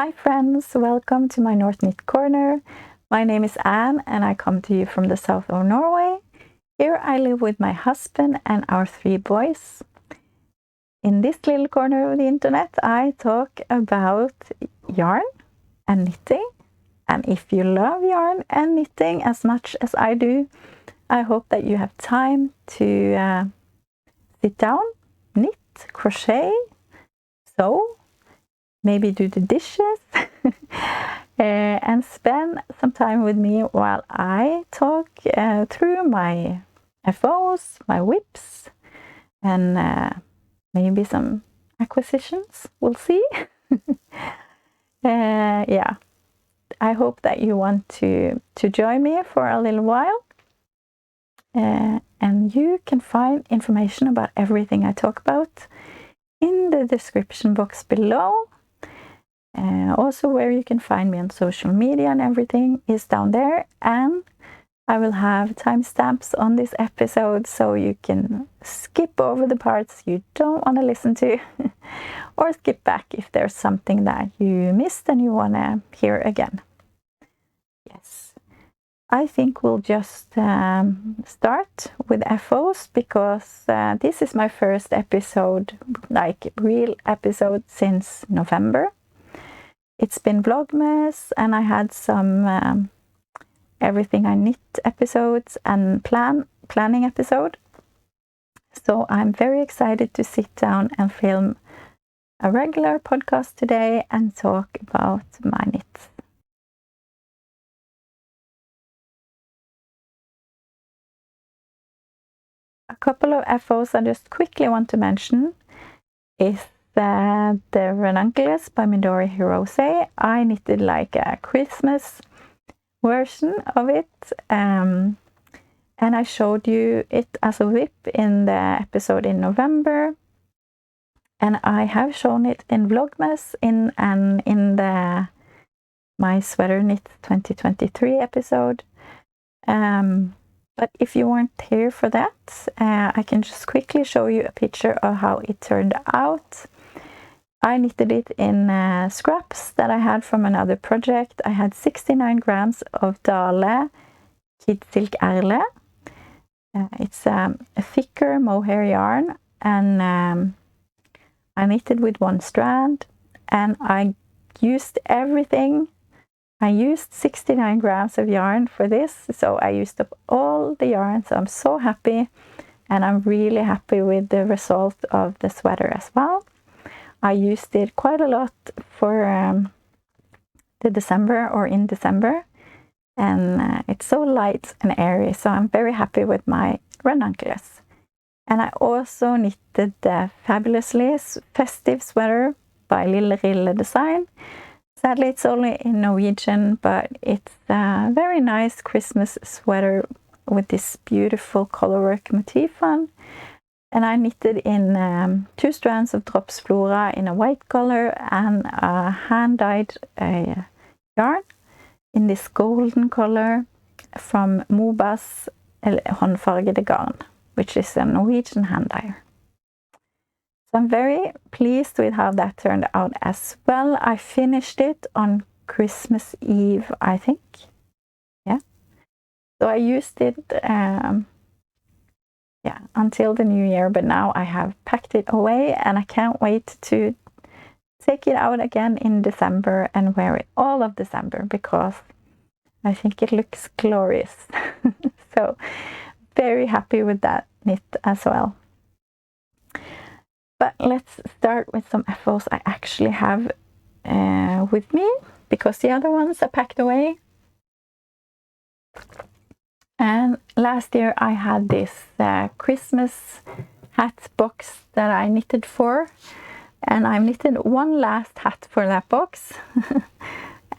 Hi friends, welcome to my North Knit Corner. My name is Anne and I come to you from the south of Norway. Here I live with my husband and our 3 boys. In this little corner of the internet I talk about yarn and knitting. And if you love yarn and knitting as much as I do, I hope that you have time to sit down, knit, crochet, sew, maybe do the dishes and spend some time with me while I talk through my FOs, my whips, and maybe some acquisitions. We'll see. Yeah, I hope that you want to join me for a little while. And you can find information about everything I talk about in the description box below. Also where you can find me on social media and everything is down there, and I will have timestamps on this episode so you can skip over the parts you don't want to listen to or skip back if there's something that you missed and you want to hear again. Yes, I think we'll just start with FOs because this is my first episode, like real episode, since November. It's been Vlogmas and I had some everything I knit episodes and planning episode. So I'm very excited to sit down and film a regular podcast today and talk about my knits. A couple of FOs I just quickly want to mention is the Ranunculus by Midori Hirose. I knitted like a Christmas version of it, and I showed you it as a whip in the episode in November, and I have shown it in Vlogmas in the my sweater knit 2023 episode. But if you weren't here for that, I can just quickly show you a picture of how it turned out. I knitted it in scraps that I had from another project. I had 69 grams of Dale Kid Silk Erle. It's a thicker mohair yarn, and I knitted with 1 strand, and I used everything. I used 69 grams of yarn for this, so I used up all the yarn, so I'm so happy, and I'm really happy with the result of the sweater as well. I used it quite a lot for the December or in December, and it's so light and airy, so I'm very happy with my Ranunculus. And I also knitted the fabulously festive sweater by Lille Rille Design. Sadly, it's only in Norwegian, but it's a very nice Christmas sweater with this beautiful colorwork motif on. And I knitted in 2 strands of Drops Flora in a white color and a hand-dyed yarn in this golden color from Mamba's håndfargede garn, which is a Norwegian hand dyer. So I'm very pleased with how that turned out as well. I finished it on Christmas Eve, I think. Yeah. So I used it until the new year, but now I have packed it away and I can't wait to take it out again in December and wear it all of December because I think it looks glorious. So very happy with that knit as well. But let's start with some FOs I actually have with me because the other ones are packed away. And last year I had this Christmas hat box that I knitted for, and I knitted 1 last hat for that box.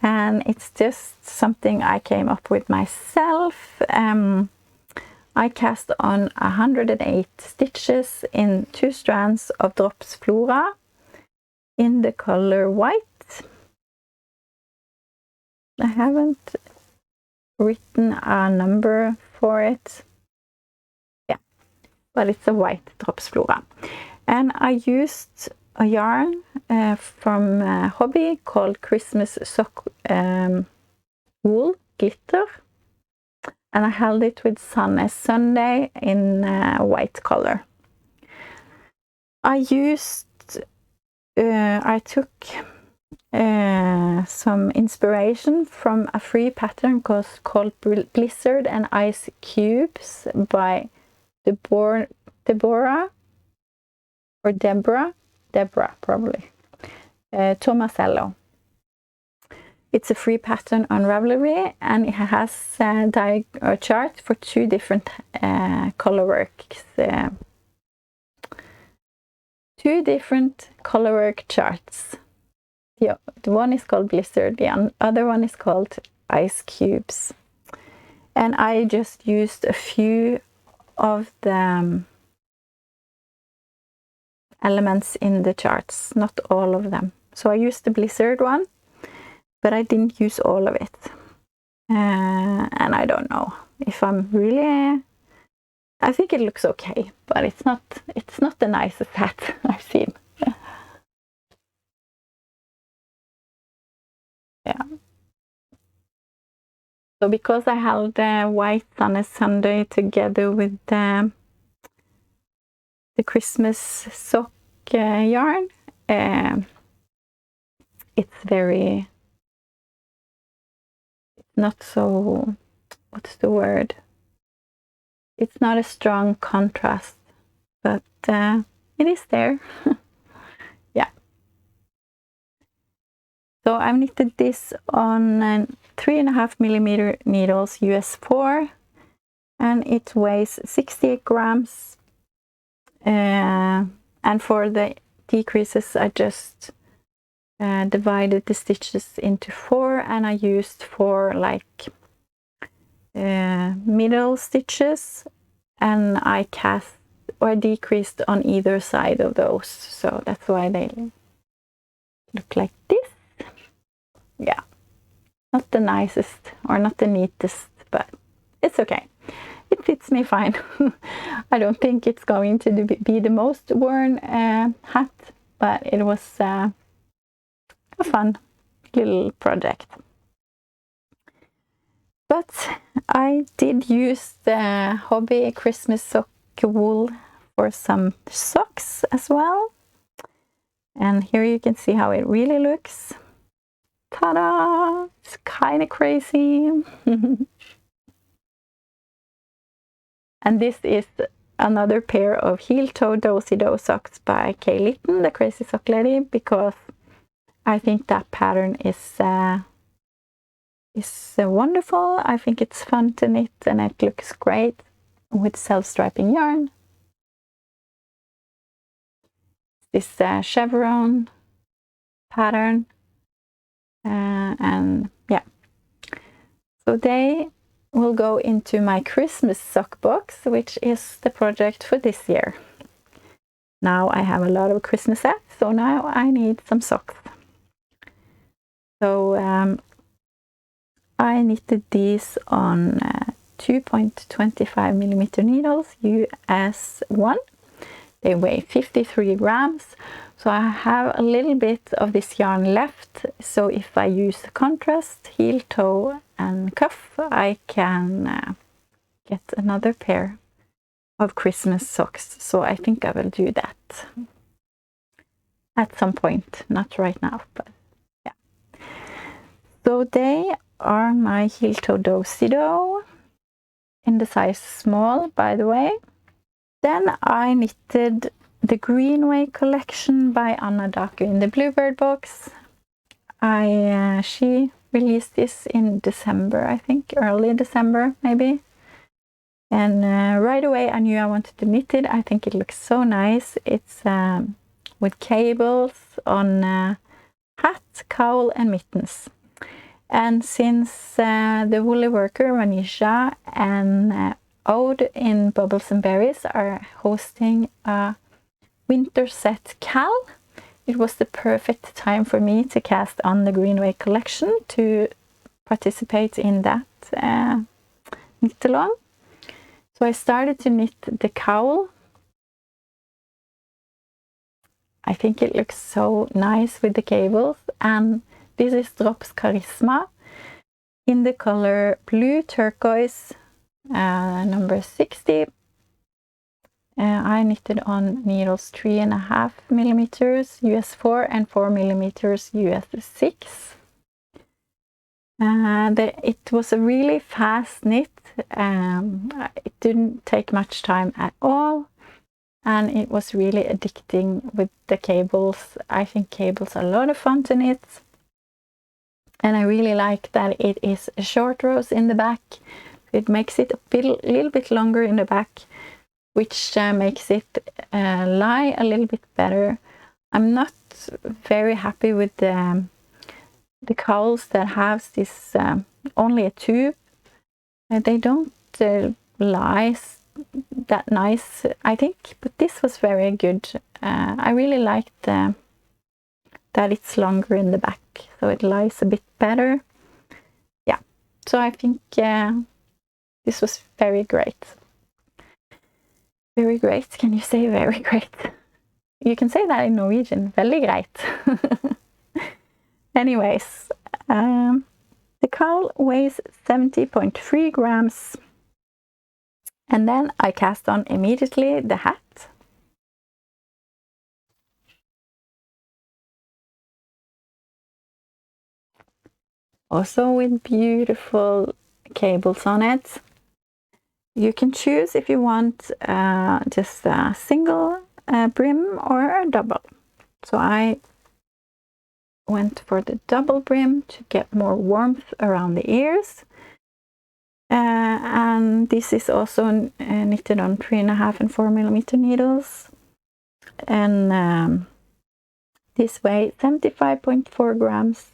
And it's just something I came up with myself. I cast on 108 stitches in 2 strands of Drops Flora in the color white. I haven't written a number for it. Yeah, but it's a white Drops Flora. And I used a yarn from Hobby called Christmas Sock wool glitter, and I held it with Sunday in white color. I took some inspiration from a free pattern called Blizzard and Ice Cubes by Deborah probably, Tomasello. It's a free pattern on Ravelry, and it has a chart for 2 different color works. 2 different color work charts. The one is called Blizzard, the other one is called Ice Cubes. And I just used a few of the elements in the charts, not all of them. So I used the Blizzard one, but I didn't use all of it. And I don't know if I'm really... I think it looks okay, but it's not the nicest hat I've seen. Yeah. So because I held the white Sunday together with the Christmas sock yarn, it's very... not so... what's the word? It's not a strong contrast, but it is there. Yeah. So I've knitted this on 3.5mm needles US 4, and it weighs 68 grams. And for the decreases, I just divided the stitches into 4, and I used 4 like middle stitches, and I decreased on either side of those, so that's why they look like this. Yeah, not the nicest or not the neatest, but it's okay. It fits me fine. I don't think it's going to be the most worn hat, but it was a fun little project. But I did use the Hobby Christmas sock wool for some socks as well. And here you can see how it really looks. Ta-da! It's kind of crazy. And this is another pair of heel-toe do-si-do socks by Kay Litton, the Crazy Sock Lady, because I think that pattern is wonderful. I think it's fun to knit, and it looks great with self-striping yarn. This chevron pattern, and yeah, so they will go into my Christmas sock box, which is the project for this year. Now I have a lot of Christmas sets, so now I need some socks. So I knitted these on 2.25mm needles US 1. They weigh 53 grams, so I have a little bit of this yarn left, so if I use the contrast, heel, toe and cuff, I can get another pair of Christmas socks. So I think I will do that at some point, not right now, but yeah. So they are my heel toe do-si-do in the size small, by the way. Then I knitted the Greenway collection by Anna Daku in the Bluebird box. She released this in December, I think, early December maybe. And right away I knew I wanted to knit it. I think it looks so nice. It's with cables on hat, cowl and mittens. And since the Woolly Worker, Manisha and Ode in Bubbles and Berries are hosting a winter set cal, it was the perfect time for me to cast on the Greenway collection to participate in that knit along. So I started to knit the cowl, I think it looks so nice with the cables. And this is Drops Charisma in the color blue turquoise, number 60. I knitted on needles 3.5 millimeters US 4 and 4 millimeters US 6. It was a really fast knit. It didn't take much time at all, and it was really addicting with the cables. I think cables are a lot of fun to knit, and I really like that it is a short rows in the back. It makes it a little bit longer in the back, which makes it lie a little bit better. I'm not very happy with the cowls that have this only a tube. They don't lie that nice, I think, but this was very good. I really liked that it's longer in the back, so it lies a bit better. Yeah, so I think this was very great. Very great. Can you say very great? You can say that in Norwegian. Veldig greit. Anyways, the cowl weighs 70.3 grams. And then I cast on immediately the hat. Also with beautiful cables on it. You can choose if you want just a single brim or a double. So I went for the double brim to get more warmth around the ears. And this is also knitted on 3.5 and 4 millimeter needles. And this weighs 75.4 grams.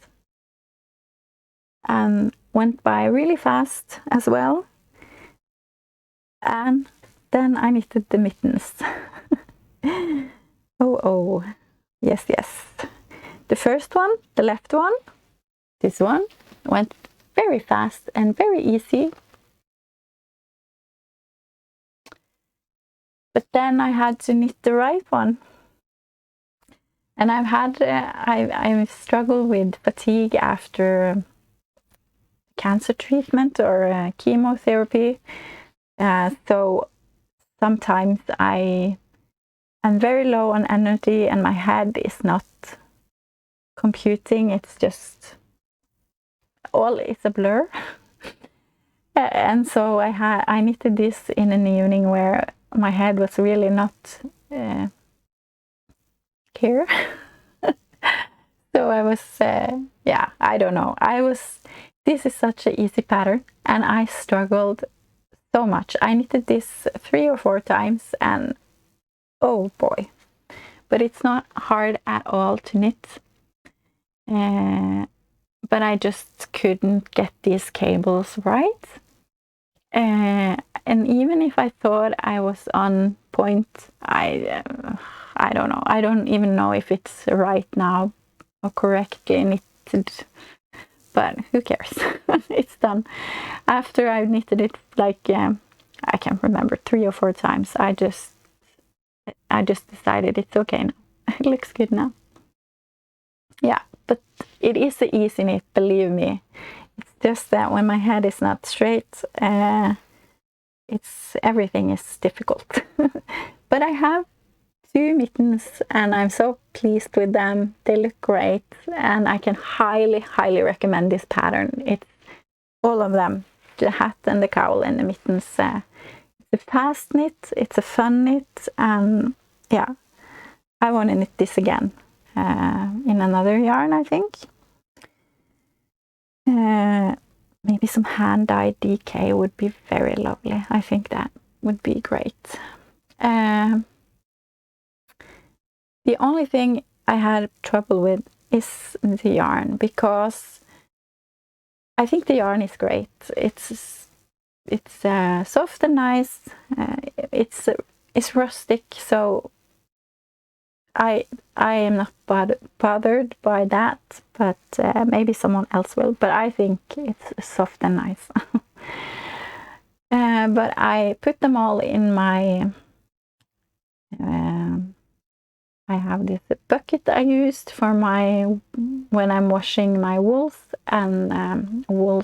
And went by really fast as well. And then I knitted the mittens. Oh, yes. The first one, the left one, this one, went very fast and very easy. But then I had to knit the right one. And I've struggled with fatigue after cancer treatment or chemotherapy. So sometimes I am very low on energy and my head is not computing. It's just all is a blur. And so I knitted this in an evening where my head was really not here. So I was, yeah, I don't know. This is such an easy pattern and I struggled so much. I knitted this 3 or 4 times and oh boy. But it's not hard at all to knit. But I just couldn't get these cables right. And even if I thought I was on point, I don't know. I don't even know if it's right now or correctly knitted. But who cares? It's done. After I've knitted it like I can't remember 3 or 4 times, I just decided it's okay now. It looks good now. Yeah, but it is an easy knit, believe me. It's just that when my head is not straight, everything is difficult. But I have 2 mittens and I'm so pleased with them. They look great and I can highly recommend this pattern. It's all of them, the hat and the cowl and the mittens. It's a fast knit, it's a fun knit, and yeah, I want to knit this again in another yarn, I think. Maybe some hand-dyed DK would be very lovely. I think that would be great. The only thing I had trouble with is the yarn, because I think the yarn is great. It's soft and nice. It's rustic, so I am not bothered by that, but maybe someone else will. But I think it's soft and nice. But I put them all in my I have this bucket I used for when I'm washing my wools and wool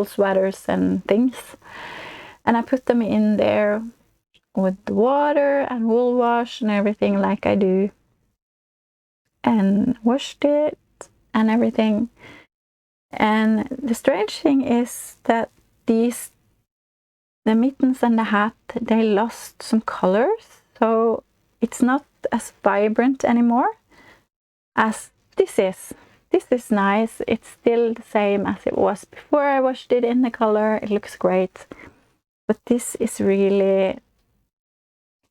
sweaters and things. And I put them in there with the water and wool wash and everything like I do. And washed it and everything. And the strange thing is that the mittens and the hat, they lost some colors. So it's not as vibrant anymore as this is. This is nice. It's still the same as it was before I washed it in the color. It looks great. But this is really,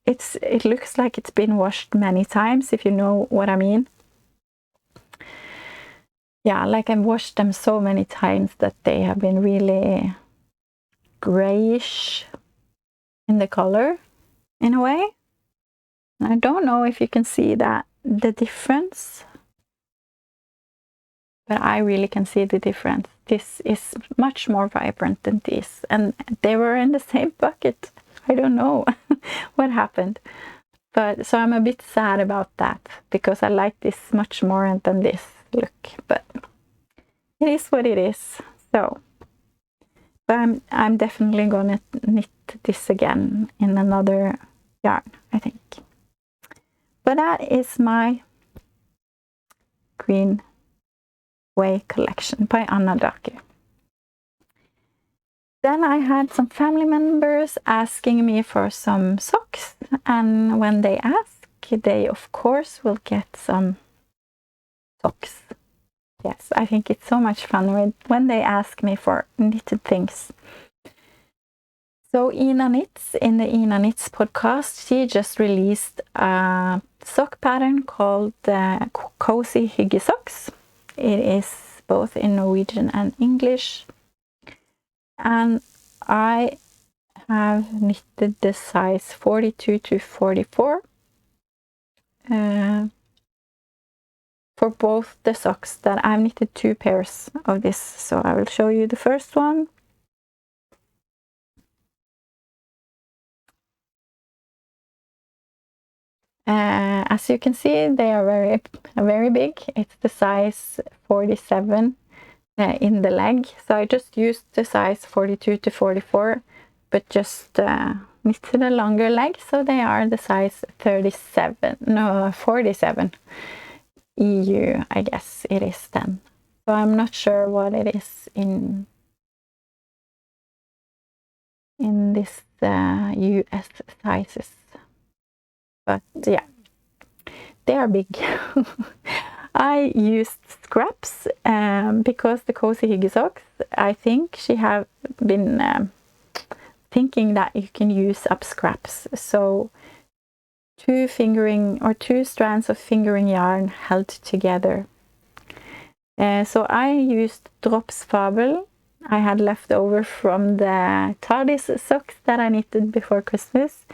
it looks like it's been washed many times, if you know what I mean. Yeah, like I've washed them so many times that they have been really grayish in the color in a way. And I don't know if you can see the difference, but I really can see the difference. This is much more vibrant than this, and they were in the same bucket. I don't know what happened, but so I'm a bit sad about that because I like this much more than this look, but it is what it is. So, but I'm definitely gonna knit this again in another yarn, I think. But that is my Greenway collection by Anna Dake. Then I had some family members asking me for some socks, and when they ask, they of course will get some socks. Yes, I think it's so much fun when they ask me for knitted things. So Ina Knits, in the Ina Knits podcast, she just released a sock pattern called Cozy Hygge Socks. It is both in Norwegian and English. And I have knitted the size 42 to 44 for both the socks that I've knitted 2 pairs of this. So I will show you the first one. As you can see, they are very big. It's the size 47 in the leg. So I just used the size 42 to 44, but just knitted a longer leg. So they are the size 47 EU, I guess it is then. So I'm not sure what it is in this US sizes. But yeah, they are big. I used scraps because the Cozy Hygge Socks, I think she have been thinking that you can use up scraps. So 2 strands of fingering yarn held together. So I used Drops Fabel. I had left over from the TARDIS socks that I knitted before Christmas.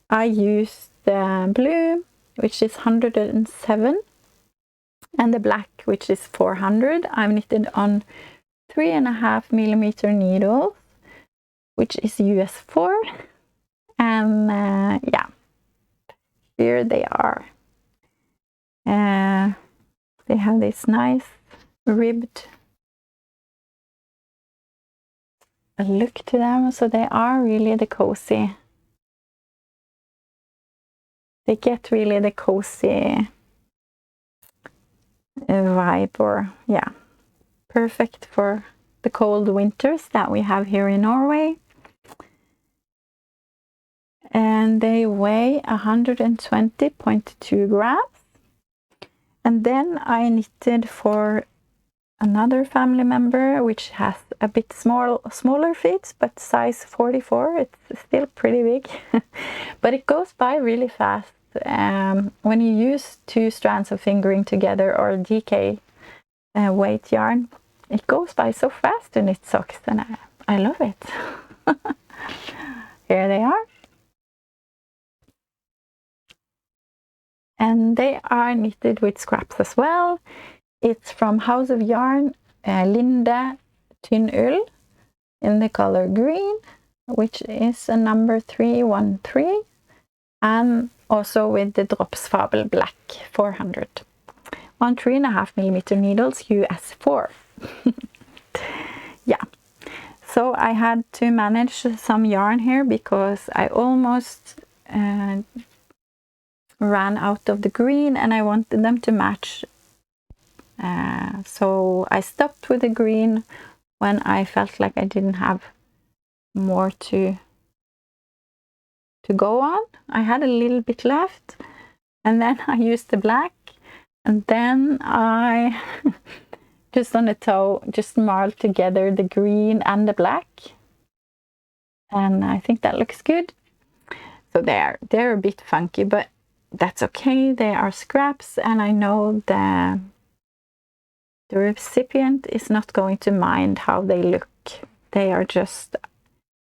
I used the blue, which is 107, and the black, which is 400. I've knitted on 3.5mm needles, which is US 4, and yeah, here they are. They have this nice ribbed look to them, so they are really the cozy. They get really the cozy vibe, or yeah, perfect for the cold winters that we have here in Norway. And they weigh 120.2 grams. And then I knitted for another family member, which has a bit smaller feet, but size 44. It's still pretty big, but it goes by really fast. When you use 2 strands of fingering together or DK weight yarn, it goes by so fast to knit socks, and I love it. Here they are. And they are knitted with scraps as well. It's from House of Yarn, Linde Tynn Ull in the color green, which is a number 313. And also with the Drops Fabel Black 400 on 3.5mm needles US4. Yeah, so I had to manage some yarn here because I almost ran out of the green and I wanted them to match. So I stopped with the green when I felt like I didn't have more to go on. I had a little bit left, and then I used the black, and then I just on the toe just marked together the green and the black, and I think that looks good. So they're a bit funky, but that's okay. They are scraps, and I know the recipient is not going to mind how they look. They are just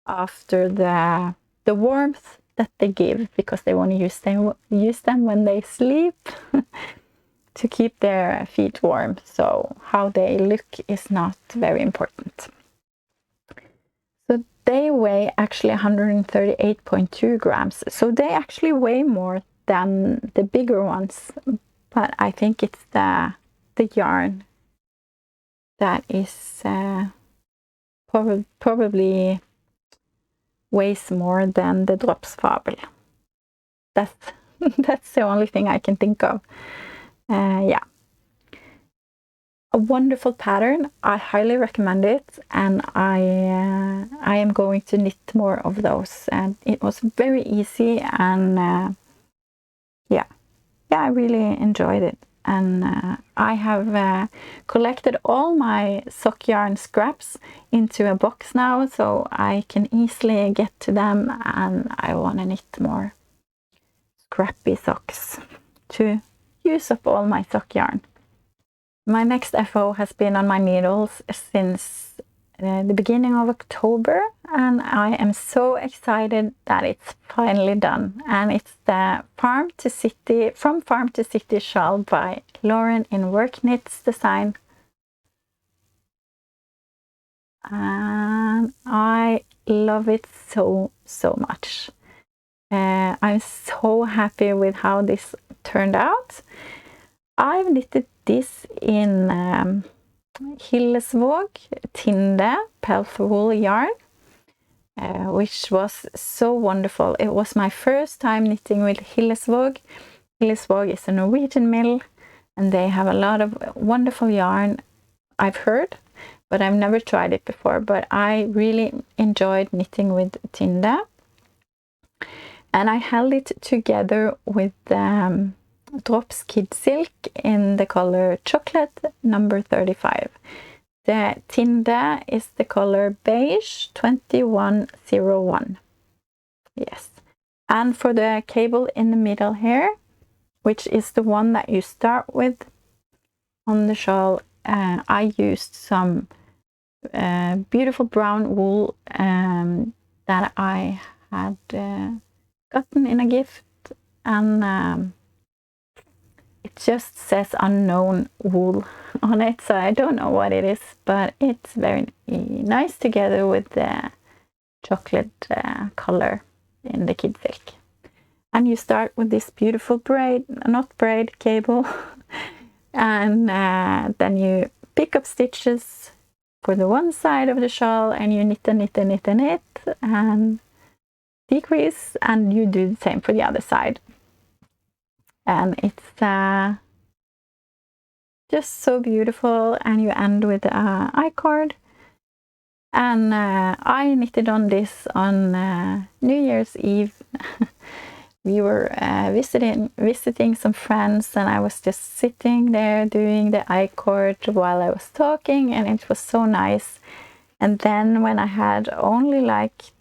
after the warmth that they give, because they want to use them when they sleep to keep their feet warm. So how they look is not very important. So they weigh actually 138.2 grams. So they actually weigh more than the bigger ones, but I think it's the yarn that is probably weighs more than the Drops Fabel. That's the only thing I can think of. Yeah, a wonderful pattern. I highly recommend it, and I am going to knit more of those. And it was very easy, and yeah, I really enjoyed it. And I have collected all my sock yarn scraps into a box now, so I can easily get to them, and I want to knit more scrappy socks to use up all my sock yarn. My next FO has been on my needles since the beginning of October, and I am so excited that it's finally done. And it's the From Farm to City shawl by Lauren in Work Knits design. And I love it so much. I'm so happy with how this turned out. I've knitted this in Hillesvåg Tinde Pelf wool yarn, which was so wonderful. It was my first time knitting with Hillesvåg. Hillesvåg is a Norwegian mill, and they have a lot of wonderful yarn, I've heard, but I've never tried it before. But I really enjoyed knitting with Tinde, and I held it together with Drops Kid Silk in the color Chocolate number 35. The Tinde is the color Beige 2101. Yes. And for the cable in the middle here, which is the one that you start with on the shawl, I used some beautiful brown wool that I had gotten in a gift, and it just says unknown wool on it, so I don't know what it is, but it's very nice together with the chocolate color in the kid silk. And you start with this beautiful cable, and then you pick up stitches for the one side of the shawl, and you knit and knit and knit and knit and decrease, and you do the same for the other side. And it's just so beautiful, and you end with I-cord. And I knitted on this on New Year's Eve. We were visiting some friends, and I was just sitting there doing the I-cord while I was talking, and it was so nice. And then when I had only like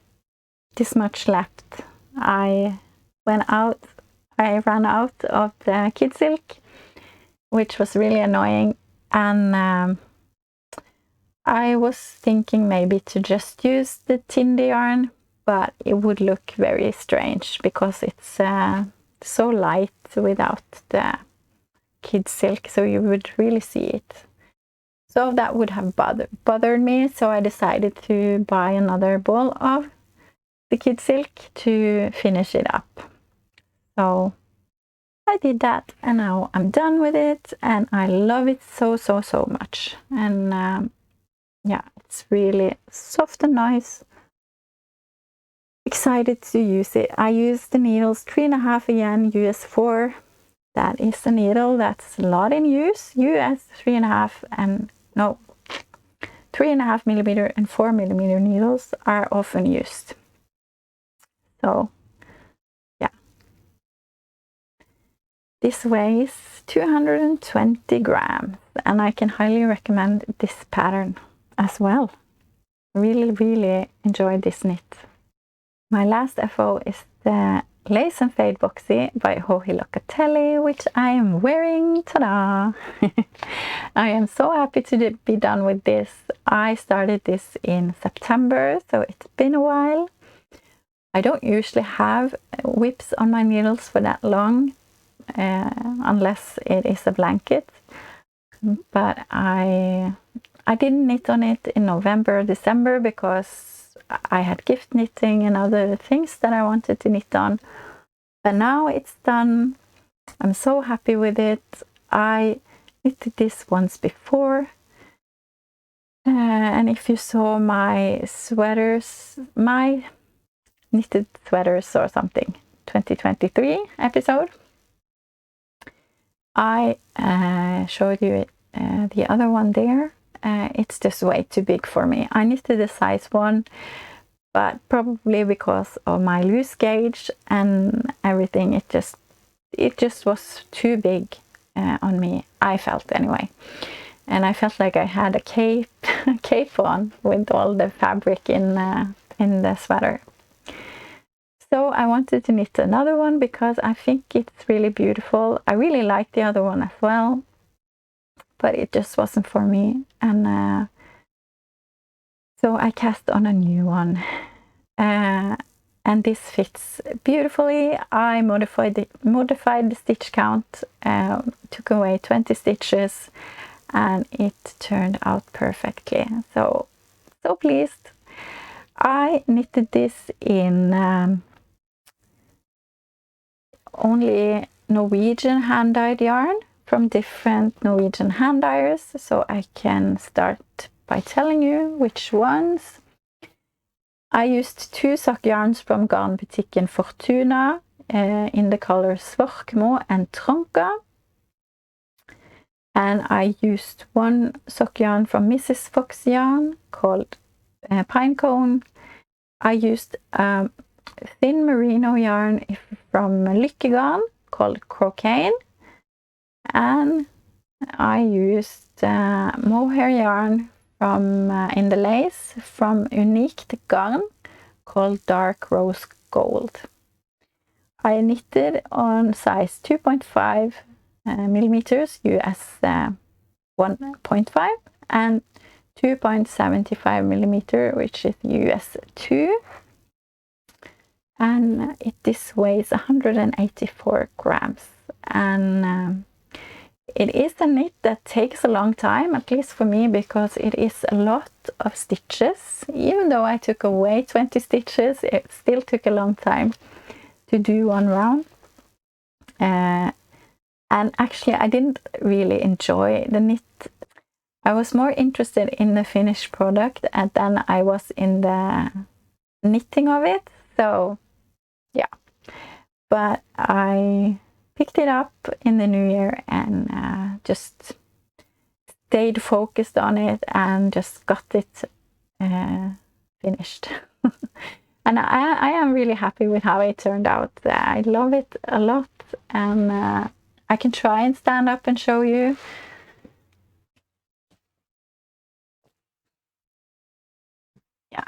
this much left, I ran out of the kid silk, which was really annoying, and I was thinking maybe to just use the Tinde yarn, but it would look very strange because it's so light without the kid silk, so you would really see it. So that would have bothered me, so I decided to buy another ball of the kid silk to finish it up. So I did that, and now I'm done with it, and I love it so much. And yeah, it's really soft and nice. Excited to use it. I use the needles 3.5 again, US 4. That is the needle that's a lot in use. US 3.5 and no, 3.5 millimeter and 4 millimeter needles are often used. So yeah, this weighs 220 grams, and I can highly recommend this pattern as well. Really enjoyed this knit. My last FO is the Lace and Fade Boxy by Joji Locatelli, which I am wearing. Ta-da! I am so happy to be done with this. I started this in September, so it's been a while. I don't usually have whips on my needles for that long, unless it is a blanket. But I didn't knit on it in November, December, because I had gift knitting and other things that I wanted to knit on. But now it's done. I'm so happy with it. I knitted this once before. And if you saw my sweaters, my knitted sweaters or something, 2023 episode, I showed you the other one there. It's just way too big for me. I knitted a size 1, but probably because of my loose gauge and everything, it just was too big on me, I felt anyway. And I felt like I had a cape on with all the fabric in the sweater. So I wanted to knit another one because I think it's really beautiful. I really like the other one as well, but it just wasn't for me. And so I cast on a new one. And this fits beautifully. I modified the stitch count, took away 20 stitches, and it turned out perfectly. So pleased. I knitted this in only Norwegian hand-dyed yarn from different Norwegian hand dyers, so I can start by telling you which ones. I used 2 sock yarns from garnbutikken Fortuna in the colors Svorkmo and Tronka. And I used 1 sock yarn from Mrs. Fox yarn called Pinecone. I used thin merino yarn from Lykkegarn called Croquet. And I used mohair yarn from in the lace from Unique Garn called Dark Rose Gold. I knitted on size 2.5 millimeters US 1.5 and 2.75 millimeter, which is US 2. And this weighs 184 grams. And it is a knit that takes a long time, at least for me, because it is a lot of stitches. Even though I took away 20 stitches, it still took a long time to do one round. And actually, I didn't really enjoy the knit. I was more interested in the finished product than I was in the knitting of it. So, yeah. But I picked it up in the new year and just stayed focused on it and just got it finished. And I am really happy with how it turned out. I love it a lot, and I can try and stand up and show you. Yeah,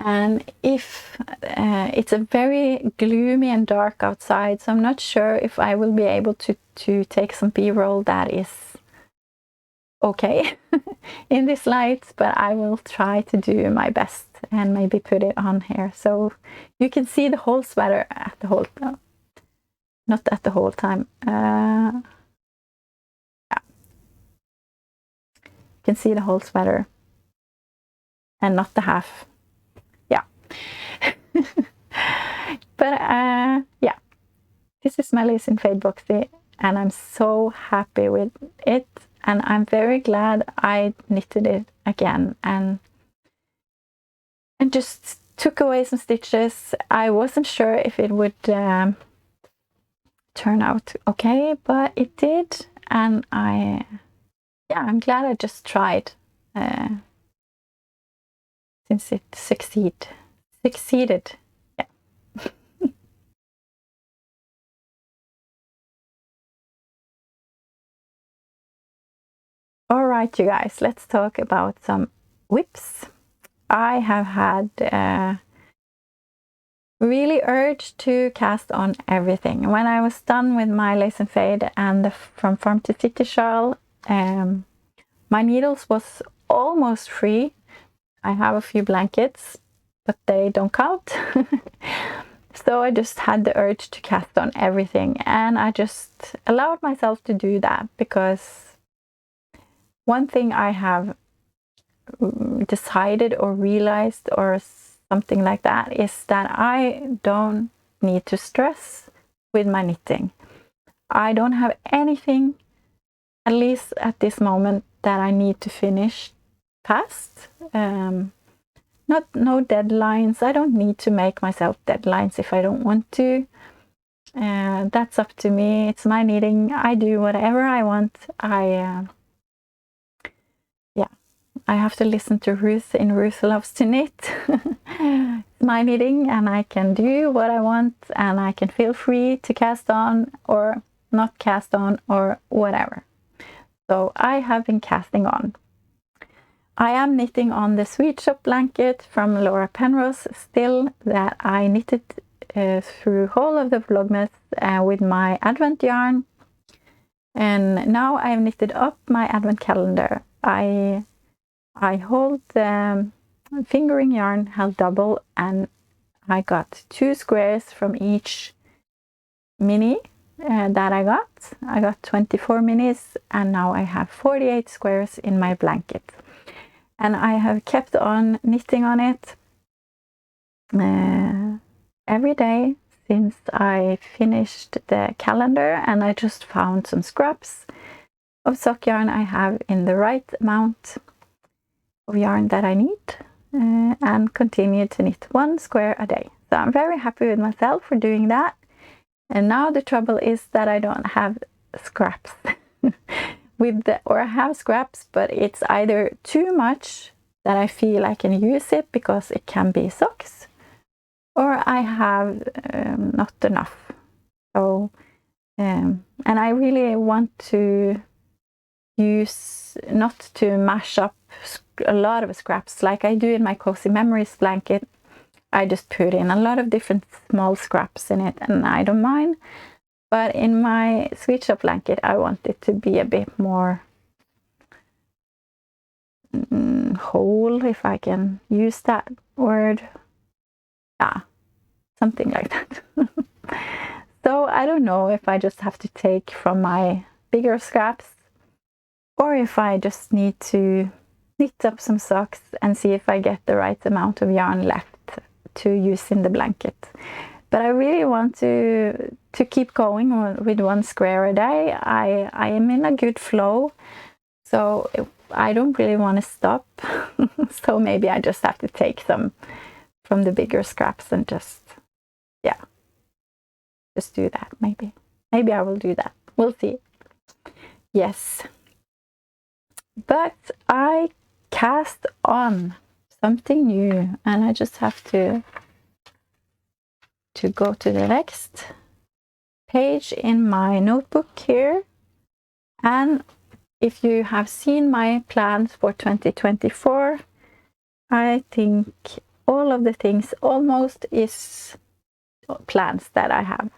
and if it's a very gloomy and dark outside, so I'm not sure if I will be able to take some b-roll that is okay in this light, but I will try to do my best and maybe put it on here so you can see the whole sweater at the whole time. Not at the whole time. Yeah. You can see the whole sweater and not the half. Yeah. But yeah, this is my lace and fade Boxy, and I'm so happy with it, and I'm very glad I knitted it again and just took away some stitches. I wasn't sure if it would turn out okay, but it did, and I'm glad I just tried, since it succeeded. Yeah. All right, you guys, let's talk about some whips. I have had really urge to cast on everything. When I was done with my lace and fade and the From Farm to City shawl, my needles was almost free. I have a few blankets, but they don't count. So I just had the urge to cast on everything, and I just allowed myself to do that, because one thing I have decided or realized or something like that is that I don't need to stress with my knitting. I don't have anything, at least at this moment, that I need to finish fast. No deadlines. I don't need to make myself deadlines if I don't want to. That's up to me. It's my knitting. I do whatever I want. I have to listen to Ruth in Ruth Loves to Knit. It's my knitting, and I can do what I want, and I can feel free to cast on or not cast on or whatever. So I have been casting on. I am knitting on the Sweet Shop blanket from Laura Penrose still, that I knitted through whole of the Vlogmas with my Advent yarn. And now I've knitted up my Advent calendar. I hold the fingering yarn held double, and I got 2 squares from each mini that I got. I got 24 minis, and now I have 48 squares in my blanket. And I have kept on knitting on it every day since I finished the calendar, and I just found some scraps of sock yarn I have in the right amount of yarn that I need, and continue to knit 1 square a day. So I'm very happy with myself for doing that. And now the trouble is that I don't have scraps or I have scraps, but it's either too much that I feel I can use it because it can be socks, or I have not enough. So and I really want to use, not to mash up a lot of scraps like I do in my Cozy Memories blanket. I just put in a lot of different small scraps in it, and I don't mind. But in my Sweet Shop blanket, I want it to be a bit more whole, if I can use that word. Yeah, something like that. So I don't know if I just have to take from my bigger scraps, or if I just need to knit up some socks and see if I get the right amount of yarn left to use in the blanket. But I really want to keep going with 1 square a day. I am in a good flow, so I don't really want to stop. So maybe I just have to take some from the bigger scraps and just do that. Maybe I will do that. We'll see. Yes. But I cast on something new, and I just have to go to the next page in my notebook here. And if you have seen my plans for 2024, I think all of the things almost is plans that I have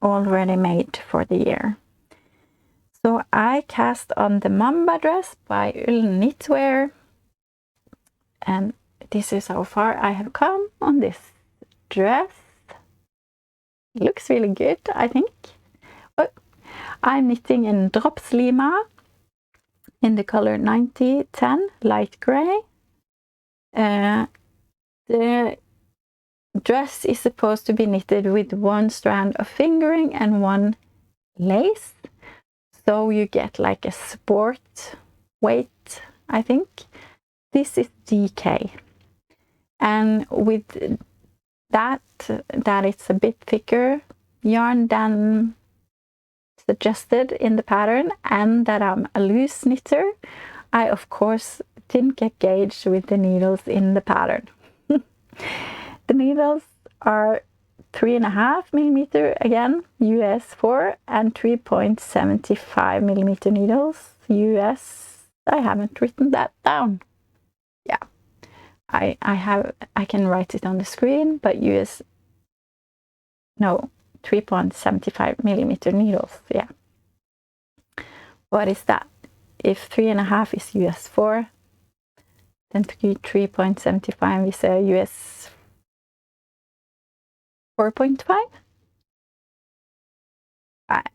already made for the year. So I cast on the Mamba dress by Ull Knitwear, and this is how far I have come on this dress. It looks really good, I think. Oh, I'm knitting in Drops Lima in the color 9010 light gray. The dress is supposed to be knitted with 1 strand of fingering and 1 lace. So you get like a sport weight, I think. This is DK. And with that it's a bit thicker yarn than suggested in the pattern, and that I'm a loose knitter, I of course didn't get gauged with the needles in the pattern. The needles are 3.5 millimeter, again US 4, and 3.75 millimeter needles US. I haven't written that down. Yeah, I can write it on the screen, but 3.75 millimeter needles. Yeah, what is that? If 3.5 is US 4, then 3.75 is a US 4.5.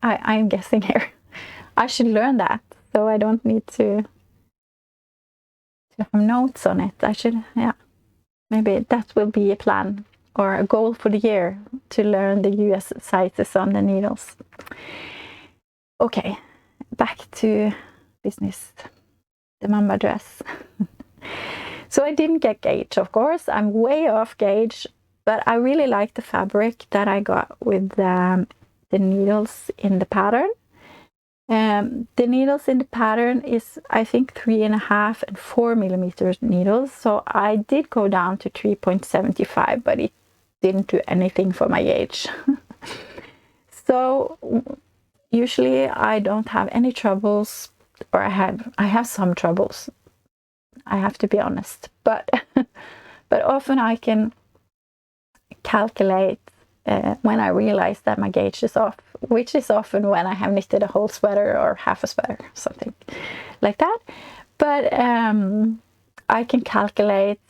I'm guessing here. I should learn that, so I don't need to have notes on it. I should, yeah. Maybe that will be a plan or a goal for the year, to learn the US sizes on the needles. Okay, back to business. The Mamba dress. So I didn't get gauge, of course. I'm way off gauge, but I really like the fabric that I got with the needles in the pattern. The needles in the pattern is, I think, 3.5 and 4 millimeter needles. So I did go down to 3.75, but it didn't do anything for my gauge. So usually I don't have any troubles, or I have some troubles, I have to be honest, but but often I can calculate when I realize that my gauge is off, which is often when I have knitted a whole sweater or half a sweater, something like that. But I can calculate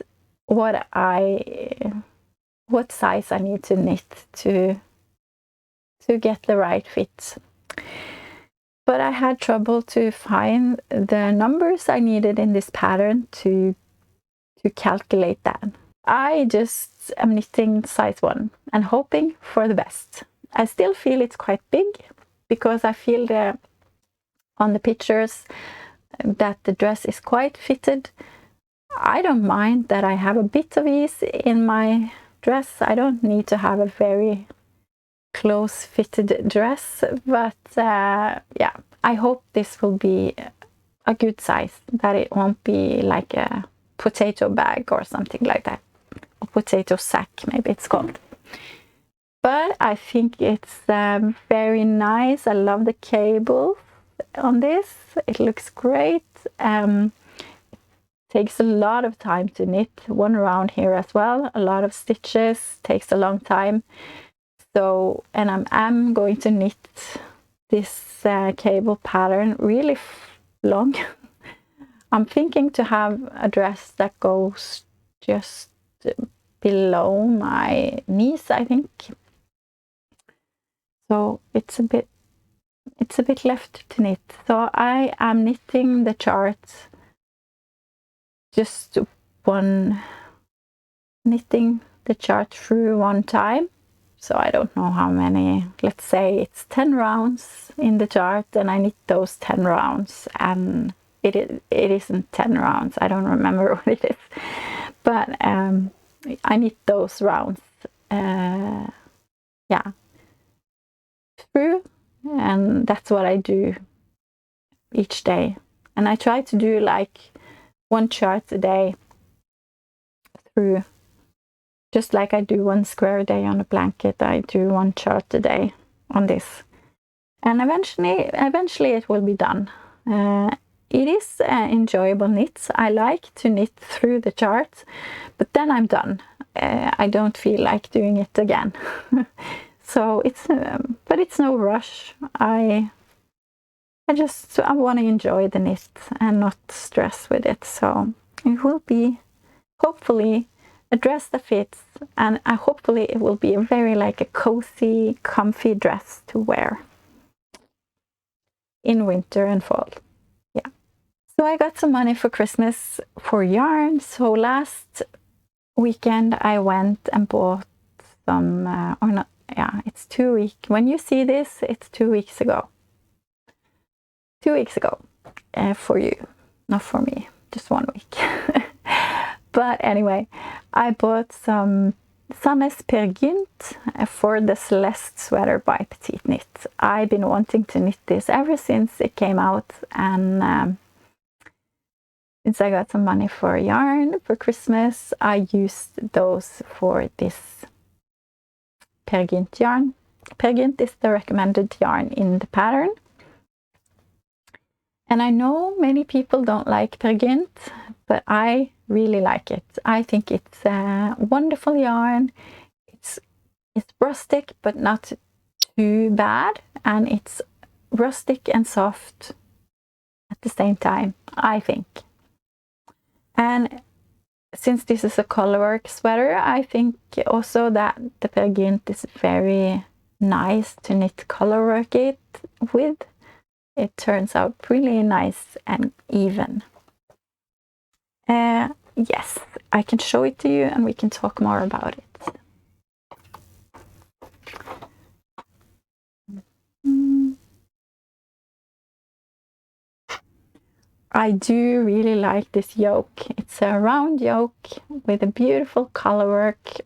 what size I need to knit to get the right fit. But I had trouble to find the numbers I needed in this pattern to calculate that. I just am knitting size 1 and hoping for the best. I still feel it's quite big, because I feel on the pictures that the dress is quite fitted. I don't mind that I have a bit of ease in my dress. I don't need to have a very close fitted dress, but yeah, I hope this will be a good size, that it won't be like a potato bag or something like that, a potato sack maybe it's called. But I think it's very nice. I love the cable on this, it looks great. It takes a lot of time to knit, 1 round here as well, a lot of stitches, takes a long time. So, and I'm going to knit this cable pattern really long. I'm thinking to have a dress that goes just below my knees, I think. So it's a bit left to knit. So I am knitting the chart knitting the chart through 1 time. So I don't know how many, let's say it's 10 rounds in the chart, and I knit those 10 rounds, and it isn't 10 rounds, I don't remember what it is, but I knit those rounds yeah, through, and that's what I do each day. And I try to do like 1 chart a day through. Just like I do 1 square a day on a blanket, I do 1 chart a day on this. And eventually it will be done. It is enjoyable knits. I like to knit through the chart, but then I'm done. I don't feel like doing it again. So but it's no rush. I want to enjoy the knit and not stress with it. So it will be, hopefully, a dress that fits, and hopefully it will be a very like a cozy, comfy dress to wear in winter and fall. Yeah. So I got some money for Christmas for yarn. So last weekend I went and bought some, or not, yeah, it's 2 weeks. When you see this, it's 2 weeks ago. 2 weeks ago for you, not for me, just 1 week. But anyway, I bought some Sandnes Per Gynt for the Celeste sweater by Petite Knit. I've been wanting to knit this ever since it came out, and since I got some money for yarn for Christmas, I used those for this Per Gynt yarn. Per Gynt is the recommended yarn in the pattern. And I know many people don't like Per Gynt, but I really like it. I think it's a wonderful yarn. It's rustic, but not too bad. And it's rustic and soft at the same time, I think. And since this is a colorwork sweater, I think also that the Per Gynt is very nice to knit colorwork it with. It turns out really nice and even. Yes, I can show it to you and we can talk more about it. I do really like this yoke. It's a round yoke with a beautiful colorwork.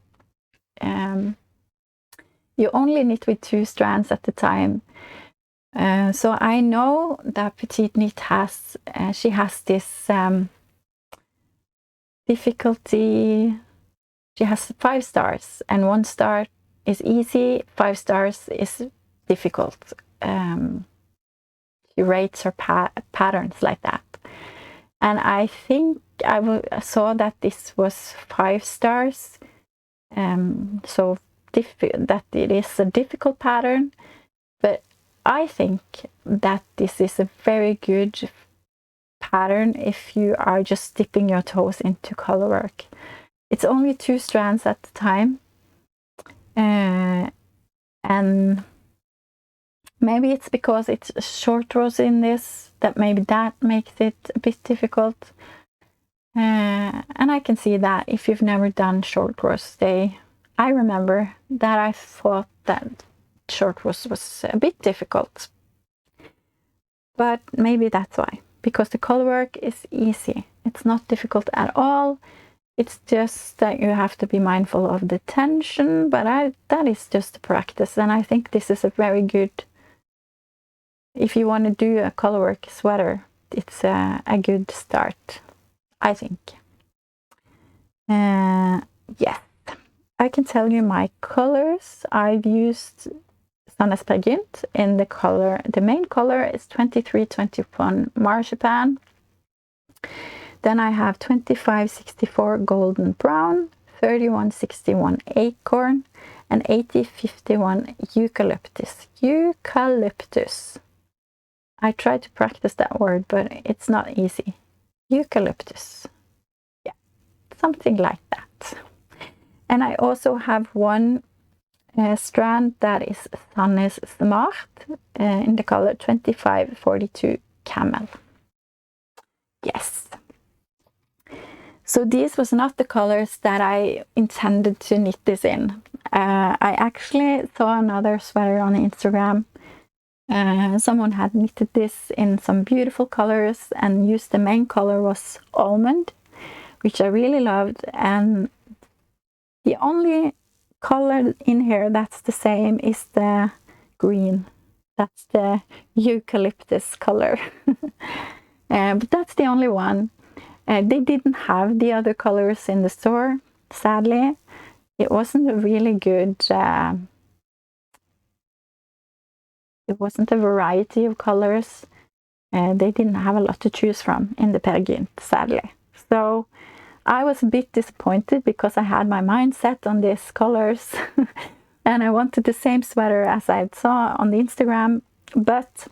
You only knit with 2 strands at a time. So I know that Petite Knit has, she has this difficulty. She has 5 stars, and 1 star is easy, 5 stars is difficult. She rates her patterns like that. And I think I saw that this was 5 stars, so that it is a difficult pattern, but I think that this is a very good pattern if you are just dipping your toes into colorwork. It's only 2 strands at the time, and maybe it's because it's short rows in this that maybe that makes it a bit difficult. And I can see that if you've never done short rows, I remember that I thought that short rows was a bit difficult, but maybe that's why, because the colorwork is easy. It's not difficult at all. It's just that you have to be mindful of the tension, but that is just a practice, and I think this is a very good, if you want to do a colorwork sweater, it's a good start, I think. Yes, I can tell you my colors. I've used Sandnes Per Gynt in the color, the main color is 2321 Marzipan. Then I have 2564 Golden Brown, 3161 Acorn, and 8051 Eucalyptus. Eucalyptus. I tried to practice that word, but it's not easy. Eucalyptus. Yeah, something like that. And I also have one strand that is Sandnes Smart in the color 2542 Camel. Yes. So these was not the colors that I intended to knit this in. I actually saw another sweater on Instagram. Someone had knitted this in some beautiful colors and used the main color was almond, which I really loved. And the only color in here that's the same is the green. That's the eucalyptus color. But that's the only one. They didn't have the other colors in the store, sadly. It wasn't a really good, it wasn't a variety of colors. They didn't have a lot to choose from in the Per Gynt, sadly. So I was a bit disappointed because I had my mind set on these colors and I wanted the same sweater as I saw on the Instagram, but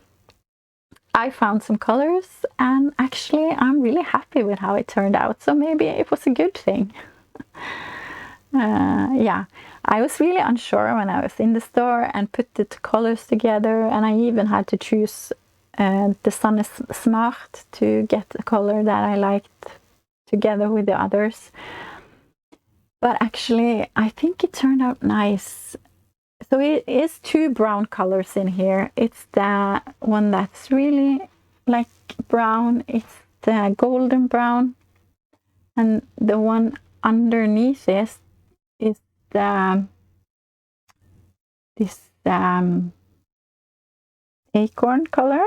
I found some colors and actually I'm really happy with how it turned out. So maybe it was a good thing. Yeah, I was really unsure when I was in the store and put the colors together, and I even had to choose the Sandnes Smart to get a color that I liked together with the others. But actually, I think it turned out nice. So it is two brown colors in here. It's the one that's really like brown. It's the golden brown. And the one underneath is the this acorn color.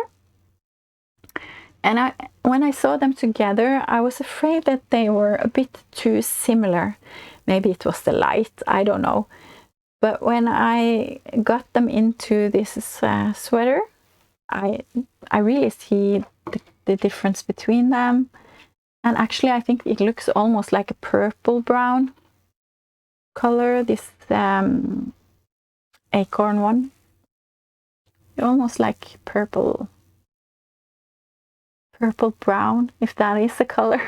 And when I saw them together, I was afraid that they were a bit too similar. Maybe it was the light, I don't know. But when I got them into this sweater, I really see the difference between them. And actually, I think it looks almost like a purple brown color, this acorn one. Almost like purple brown, if that is a color.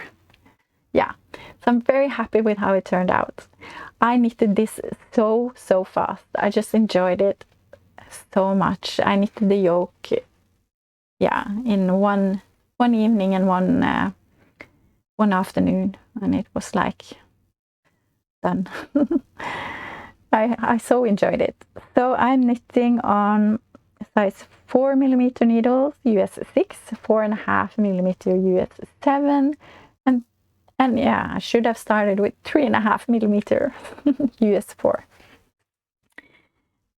Yeah, so I'm very happy with how it turned out. I knitted this so fast. I just enjoyed it so much. I knitted the yoke, yeah, in one evening and one afternoon, and it was like done. I so enjoyed it. So I'm knitting on size 4mm needles, US 6, 4.5mm US 7, and yeah, I should have started with 3.5mm US 4.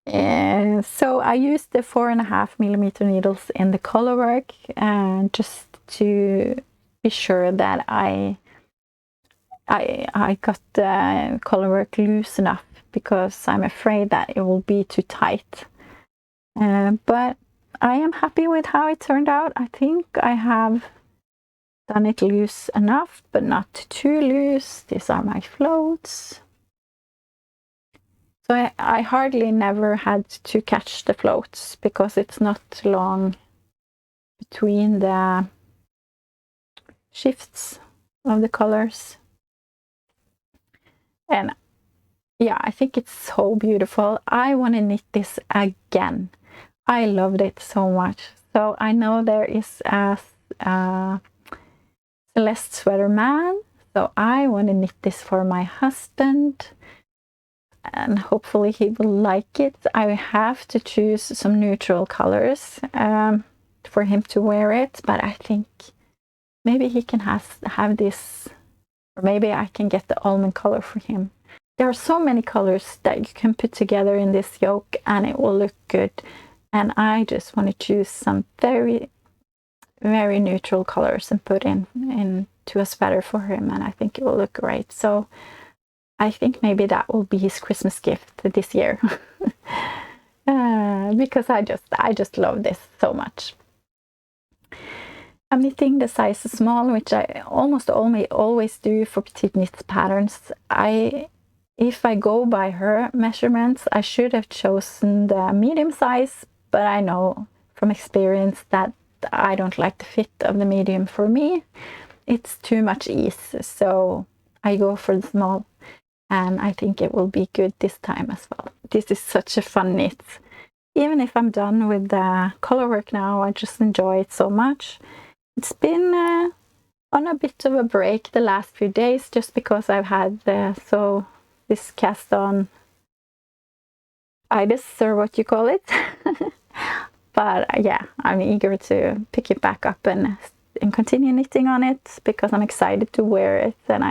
And so I used the 4.5mm needles in the color work, and just to be sure that I got the color work loose enough, because I'm afraid that it will be too tight. But I am happy with how it turned out. I think I have done it loose enough, but not too loose. These are my floats. So I hardly never had to catch the floats, because it's not long between the shifts of the colors. And yeah, I think it's so beautiful. I want to knit this again. I loved it so much. So I know there is a Celeste sweater man, so I want to knit this for my husband, and hopefully he will like it. I have to choose some neutral colors for him to wear it, but I think maybe he can have this, or maybe I can get the almond color for him. There are so many colors that you can put together in this yoke, and it will look good. And I just want to choose some very neutral colors and put into a sweater for him, and I think it will look great. So I think maybe that will be his Christmas gift this year. Because I just love this so much. I'm knitting the size small, which I almost always do for petite knits patterns. If I go by her measurements, I should have chosen the medium size, but I know from experience that I don't like the fit of the medium for me. It's too much ease, so I go for the small, and I think it will be good this time as well. This is such a fun knit. Even if I'm done with the color work now, I just enjoy it so much. It's been on a bit of a break the last few days, just because I've had this cast on itis, or what you call it. But yeah, I'm eager to pick it back up and continue knitting on it, because I'm excited to wear it, and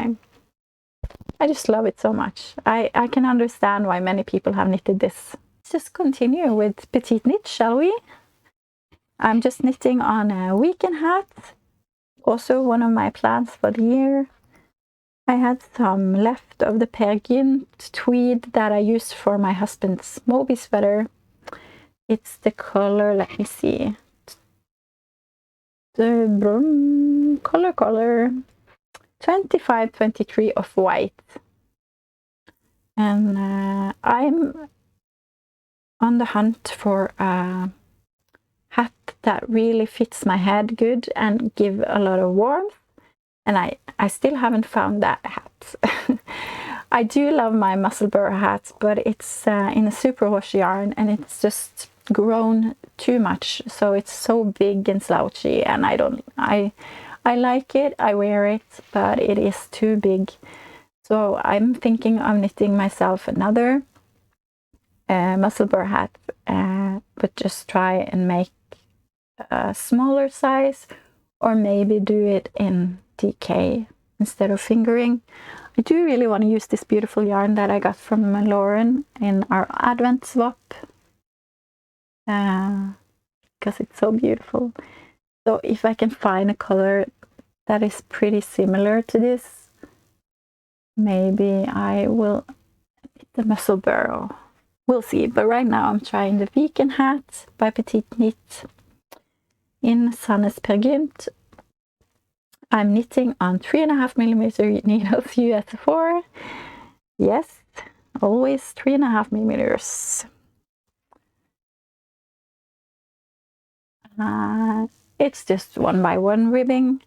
I just love it so much. I can understand why many people have knitted this. Let's just continue with petite knit, shall we? I'm just knitting on a weekend hat, also one of my plans for the year. I had some left of the Peer Gynt tweed that I used for my husband's Moby sweater. It's the color, let me see, the color 25-23 of white. And I'm on the hunt for a hat that really fits my head good and give a lot of warmth, and I still haven't found that hat. I do love my muscle burr hat, but it's in a superwash yarn, and it's just grown too much, so it's so big and slouchy, and I like it, I wear it, but it is too big. So I'm thinking of knitting myself another mussel burr hat, but just try and make a smaller size, or maybe do it in DK instead of fingering. I do really want to use this beautiful yarn that I got from Lauren in our Advent swap, because it's so beautiful. So if I can find a color that is pretty similar to this, maybe I will knit the mussel burr. We'll see. But right now I'm trying the vegan hat by Petite Knit in Sandnes Per Gynt. I'm knitting on 3.5mm needles US4. Yes, always 3.5mm. It's just 1x1 ribbing,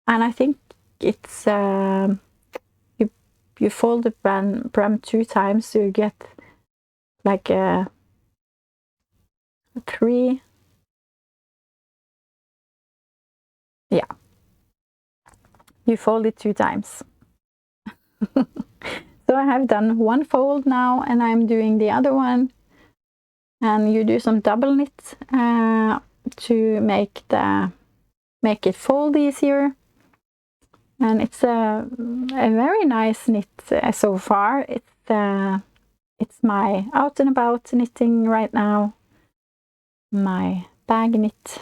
and I think it's you fold the brim 2 times, so you get like a 3. Yeah, you fold it 2 times. So I have done 1 fold now, and I'm doing the other one, and you do some double knit to make it fold easier. And it's a very nice knit so far. It's my out and about knitting right now, my bag knit,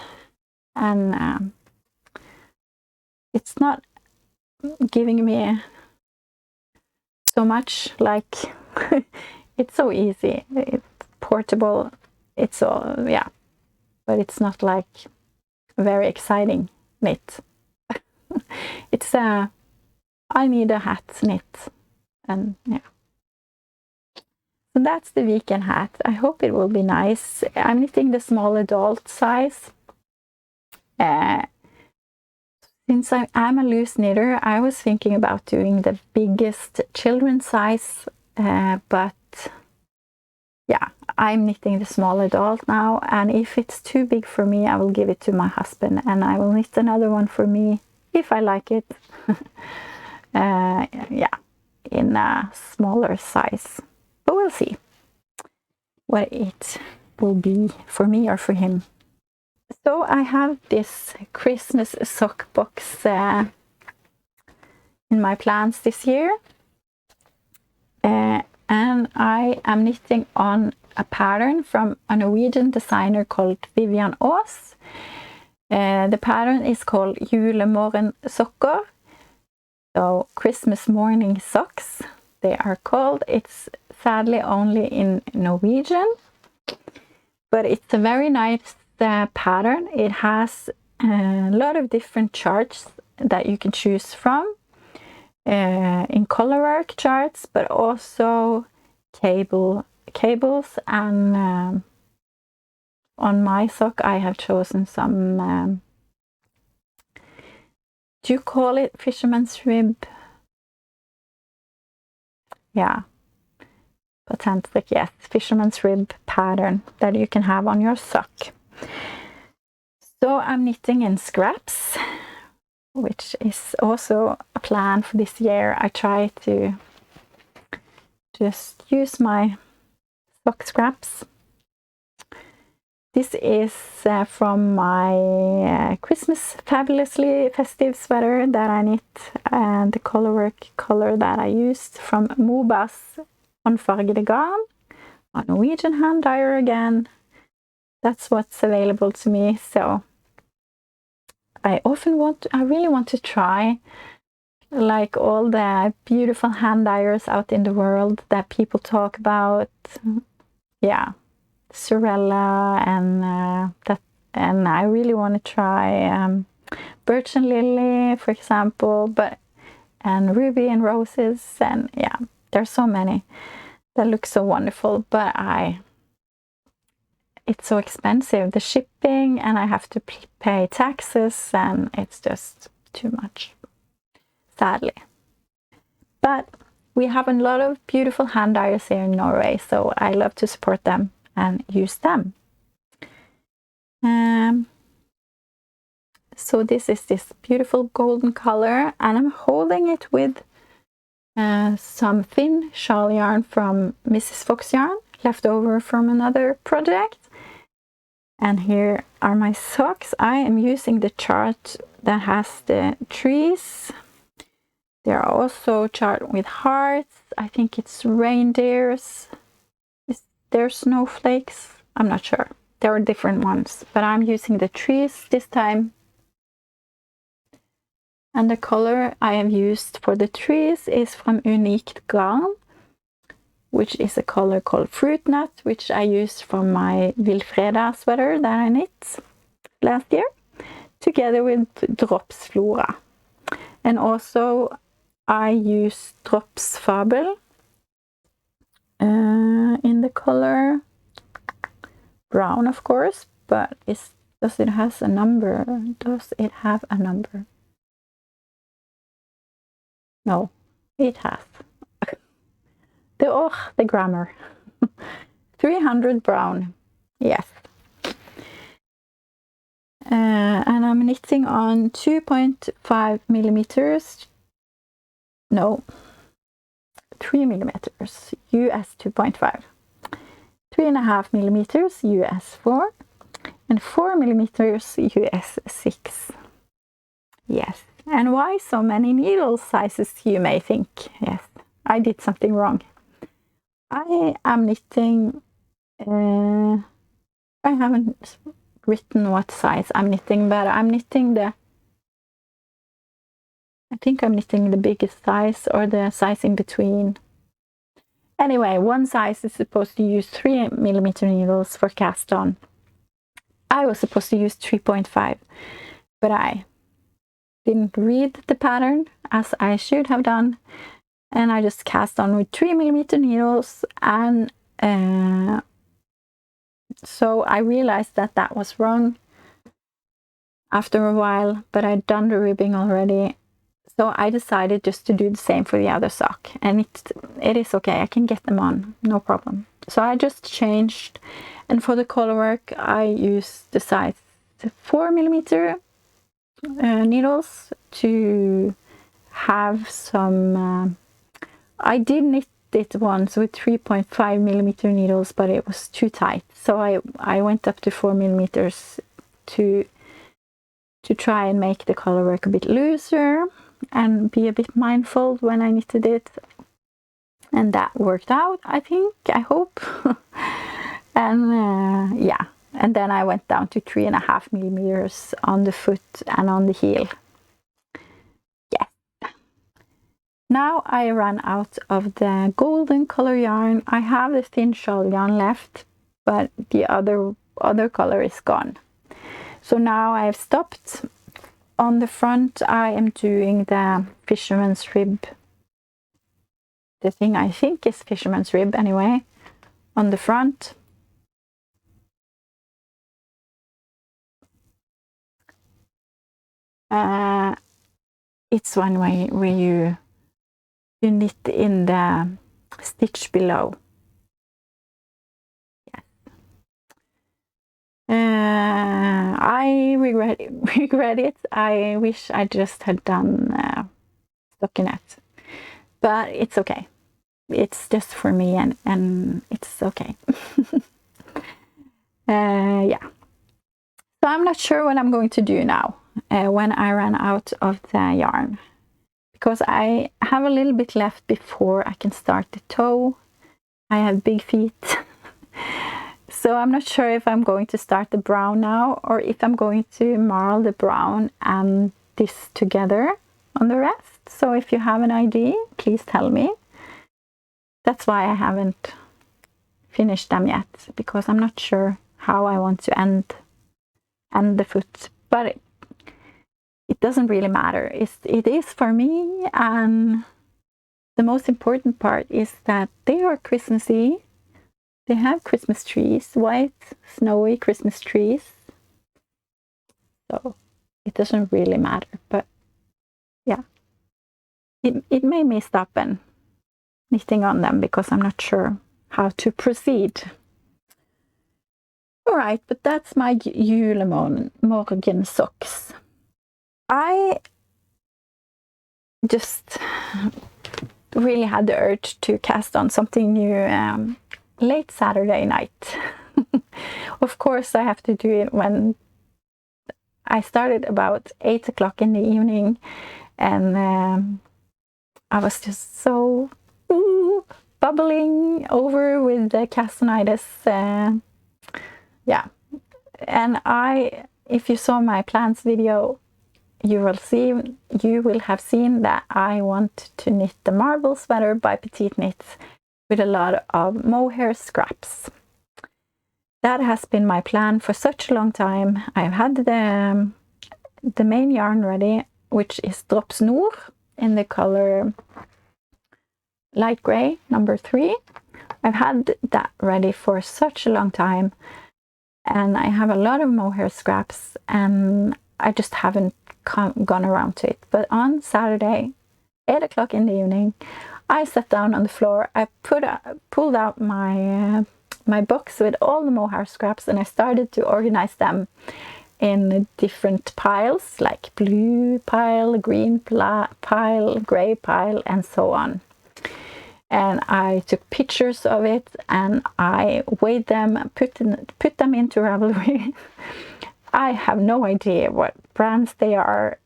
and it's not giving me so much, like it's so easy, it's portable, it's all, yeah, but it's not like very exciting knit. It's I need a hat knit, and yeah. So that's the weekend hat. I hope it will be nice. I'm knitting the small adult size. Since I am a loose knitter, I was thinking about doing the biggest children's size, but yeah, I'm knitting the small adult now, and if it's too big for me, I will give it to my husband, and I will knit another one for me if I like it. Yeah, in a smaller size, but we'll see what it will be for me or for him. So I have this Christmas sock box in my plans this year, and I am knitting on a pattern from a Norwegian designer called Vivian Aas. The pattern is called Julemorgen Socks, so Christmas morning socks they are called. It's sadly only in Norwegian, but it's a very nice pattern. It has a lot of different charts that you can choose from, in color work charts, but also cables, and on my sock I have chosen some do you call it fisherman's rib? Yeah, patentic, yes, fisherman's rib pattern that you can have on your sock. So I'm knitting in scraps, which is also a plan for this year. I try to just use my sock scraps. This is from my Christmas fabulously festive sweater that I knit, and the colorwork color that I used from Mamba's Håndfargede Garn, a Norwegian hand dyer again. That's what's available to me. So I really want to try like all the beautiful hand dyers out in the world that people talk about. Yeah, Sorella and I really want to try Birch and Lily, for example, and Ruby and Roses, and yeah, there's so many that look so wonderful, but it's so expensive, the shipping, and I have to pay taxes, and it's just too much, sadly. But we have a lot of beautiful hand dyers here in Norway, so I love to support them and use them. So this is this beautiful golden color, and I'm holding it with some thin shawl yarn from Mrs. Fox yarn, left over from another project. And here are my socks. I am using the chart that has the trees. There are also chart with hearts. I think it's reindeers. Is there snowflakes? I'm not sure. There are different ones, but I'm using the trees this time. And the color I have used for the trees is from Unique Garn, which is a color called Fruit Nut, which I used from my Wilfreda sweater that I knit last year, together with Drops Flora. And also I used Drops Fabel in the color brown, of course, but does it have a number? Does it have a number? No, it has. The grammar. 300 brown. Yes. And I'm knitting on 2.5 millimeters. No, 3 millimeters, US 2.5. 3.5 millimeters, US 4. And 4 millimeters, US 6. Yes. And why so many needle sizes, you may think? Yes, I did something wrong. I am knitting, I haven't written what size I'm knitting, but I'm knitting I think I'm knitting the biggest size or the size in between. Anyway, one size is supposed to use 3 millimeter needles for cast on. I was supposed to use 3.5, but I didn't read the pattern as I should have done, and I just cast on with 3 millimeter needles, and so I realized that was wrong after a while, but I'd done the ribbing already, so I decided just to do the same for the other sock, and it is okay, I can get them on, no problem. So I just changed, and for the color work I used the size 4 millimeter needles to have some. I did knit it once with 3.5 millimeter needles, but it was too tight, so I went up to 4 millimeters to try and make the color work a bit looser and be a bit mindful when I knitted it, and that worked out, I think, I hope. And yeah, and then I went down to 3.5 millimeters on the foot and on the heel. Yes. Now I ran out of the golden color yarn. I have the thin shawl yarn left, but the other color is gone. So now I've stopped. On the front I am doing the fisherman's rib. The thing I think is fisherman's rib anyway, on the front. It's one way where you knit in the stitch below. Yes. I regret it. I wish I just had done stockinette, but it's okay. It's just for me, and it's okay. Yeah. So I'm not sure what I'm going to do now when I run out of the yarn, because I have a little bit left before I can start the toe. I have big feet. So I'm not sure if I'm going to start the brown now, or if I'm going to marl the brown and this together on the rest. So if you have an idea, please tell me. That's why I haven't finished them yet, because I'm not sure how I want to end the foot, but it doesn't really matter. It is for me, and the most important part is that they are Christmassy. They have Christmas trees, white, snowy Christmas trees. So it doesn't really matter, but yeah, it made me stop and knitting on them because I'm not sure how to proceed. All right, but that's my Julemorgen socks. I just really had the urge to cast on something new late Saturday night. Of course, I have to do it when I started about 8 o'clock in the evening, and I was just so bubbling over with the castanitis. Yeah, and if you saw my plans video, you will have seen that I want to knit the marble sweater by Petite Knits with a lot of mohair scraps. That has been my plan for such a long time. I've had the main yarn ready, which is Drops Noor in the color light gray, number 3. I've had that ready for such a long time, and I have a lot of mohair scraps, and I just haven't gone around to it. But on Saturday, 8 o'clock in the evening, I sat down on the floor. I pulled out my box with all the mohair scraps, and I started to organize them in different piles, like blue pile, green pile, gray pile, and so on. And I took pictures of it, and I weighed them, put them into Ravelry. I have no idea what brands they are,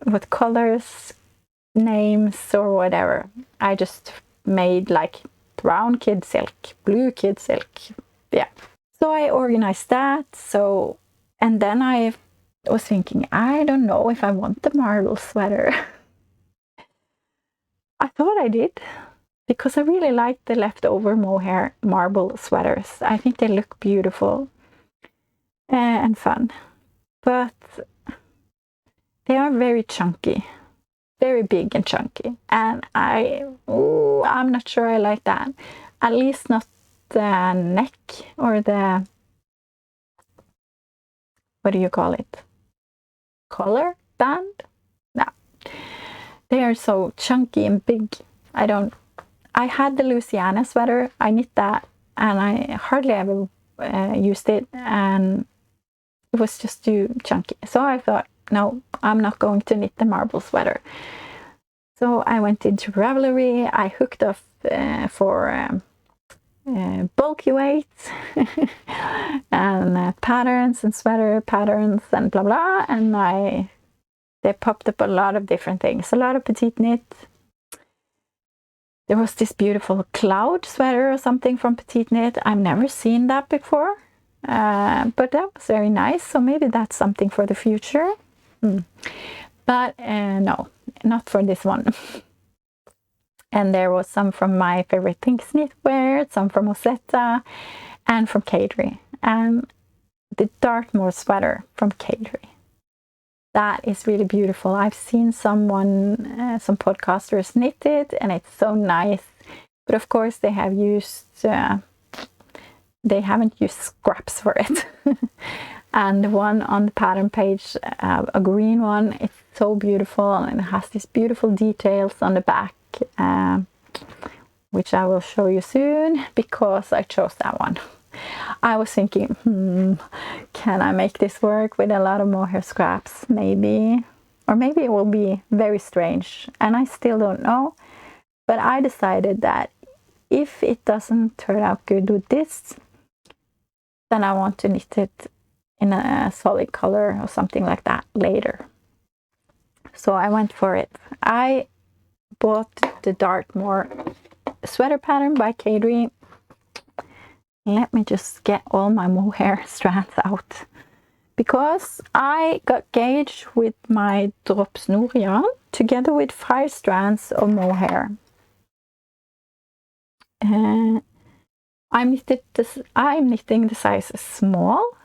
what colors, names, or whatever. I just made like brown kid silk, blue kid silk. Yeah. So I organized that. And then I was thinking, I don't know if I want the marble sweater. I thought I did, because I really like the leftover mohair marble sweaters. I think they look beautiful and fun, but they are very chunky, very big and chunky, and I'm not sure I like that. At least not the neck or the, what do you call it, collar band? No, they are so chunky and big. I had the Louisiana sweater, I knit that, and I hardly ever used it, and it was just too chunky. So I thought, no, I'm not going to knit the marble sweater. So I went into Ravelry. I hooked up for bulky weights and patterns and sweater patterns and blah blah, and they popped up a lot of different things, a lot of petite knit. There was this beautiful cloud sweater or something from Petite Knit. I've never seen that before, but that was very nice. So maybe that's something for the future. But no, not for this one. And there was some from my favorite things knitwear, some from Osetta, and from Cadre. And the Dartmoor sweater from Cadre. That is really beautiful. I've seen some podcasters knit it, and it's so nice. But of course, they haven't used scraps for it. And the one on the pattern page, a green one, it's so beautiful, and it has these beautiful details on the back, which I will show you soon, because I chose that one. I was thinking, can I make this work with a lot of mohair scraps? Maybe. Or maybe it will be very strange, and I still don't know. But I decided that if it doesn't turn out good with this, then I want to knit it in a solid color or something like that later. So I went for it. I bought the Dartmoor sweater pattern by Cadre. Let me just get all my mohair strands out, because I got gauged with my Drops Noor yarn together with 5 strands of mohair. I'm knitting the sizes small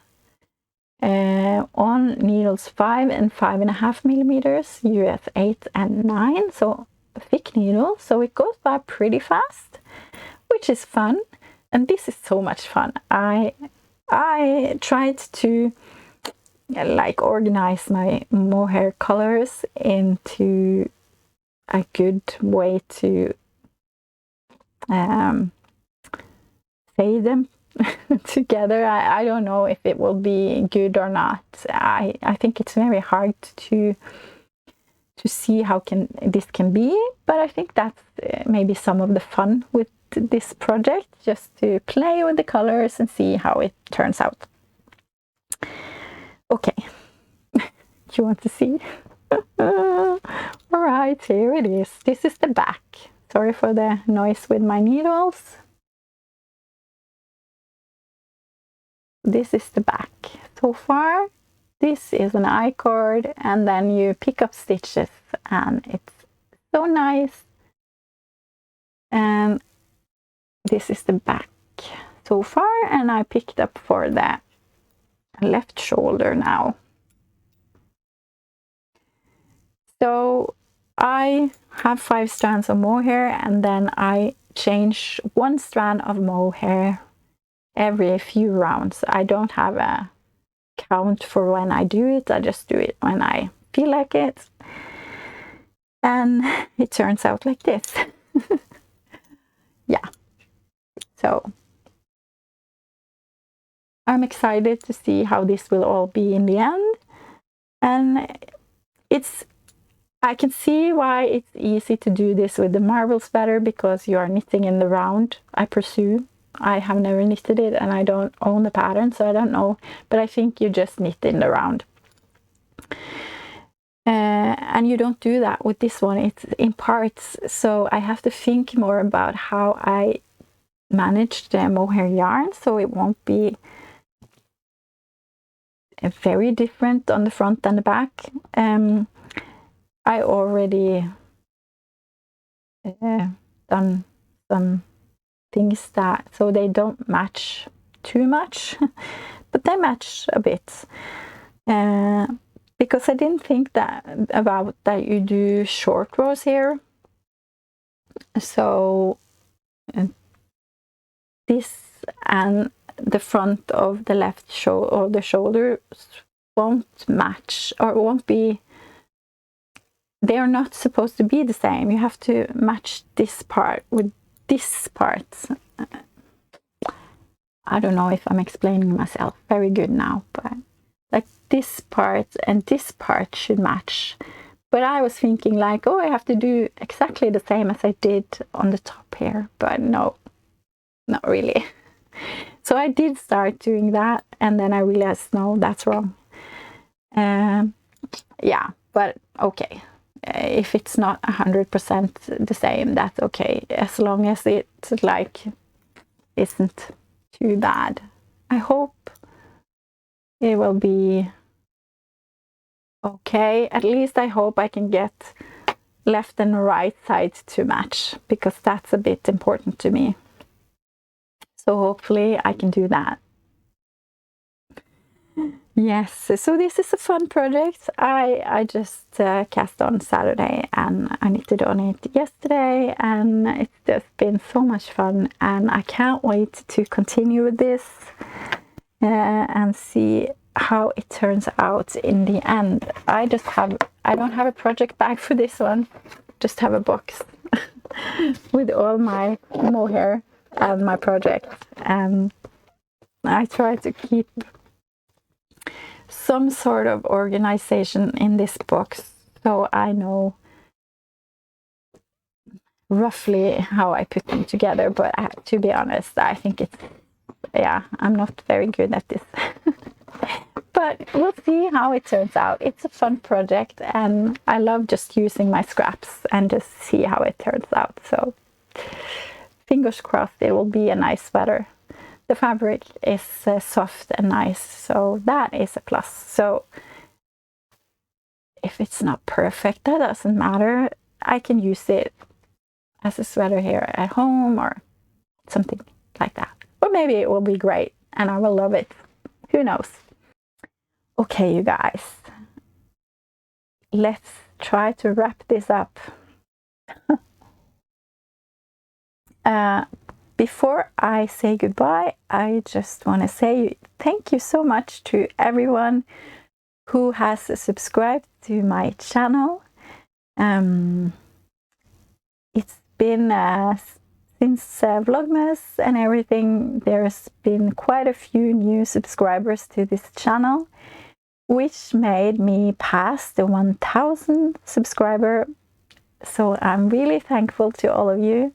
on needles 5 and 5.5 millimeters, US 8 and 9, so a thick needle, so it goes by pretty fast, which is fun. And this is so much fun. I tried to like organize my mohair colors into a good way to say them together. I don't know if it will be good or not. I think it's very hard to to see how this can be, but I think that's maybe some of the fun with this project, just to play with the colors and see how it turns out. Okay, you want to see? All right, here it is. This is the back. Sorry for the noise with my needles. This is the back. So far, this is an I-cord, and then you pick up stitches, and it's so nice. And this is the back so far, and I picked up for the left shoulder now. So I have 5 strands of mohair, and then I change 1 strand of mohair every few rounds. I don't have a count for when I do it. I just do it when I feel like it. And it turns out like this. Yeah. So I'm excited to see how this will all be in the end. And I can see why it's easy to do this with the marbles better, because you are knitting in the round, I presume. I have never knitted it, and I don't own the pattern, so I don't know, but I think you just knit in the round. And you don't do that with this one. It's in parts, so I have to think more about how I manage the mohair yarn so it won't be very different on the front and the back. I already done some things that so they don't match too much, but they match a bit, because I didn't think about that you do short rows here. So this and the front of the left shoulder or the shoulders won't match, or won't be. They are not supposed to be the same. You have to match this part with this part. I don't know if I'm explaining myself very good now, but like this part and this part should match. But I was thinking like, oh, I have to do exactly the same as I did on the top here, but no, not really. So I did start doing that, and then I realized, no, that's wrong. Yeah, but okay. If it's not 100% the same, that's okay, as long as it's like isn't too bad. I hope it will be okay. At least I hope I can get left and right side to match, because that's a bit important to me. So hopefully I can do that. Yes, so this is a fun project. I just cast on Saturday, and I knitted on it yesterday, and it's just been so much fun, and I can't wait to continue with this and see how it turns out in the end. I don't have a project bag for this one, just have a box with all my mohair and my project, and I try to keep some sort of organization in this box, so I know roughly how I put them together. But to be honest, I think I'm not very good at this. But we'll see how it turns out. It's a fun project, and I love just using my scraps and just see how it turns out. So fingers crossed it will be a nice sweater. The fabric is soft and nice, so that is a plus. So if it's not perfect, that doesn't matter. I can use it as a sweater here at home or something like that. Or maybe it will be great and I will love it. Who knows? Okay, you guys. Let's try to wrap this up. Before I say goodbye, I just want to say thank you so much to everyone who has subscribed to my channel. It's been since Vlogmas and everything, there's been quite a few new subscribers to this channel, which made me pass the 1000 subscriber. So I'm really thankful to all of you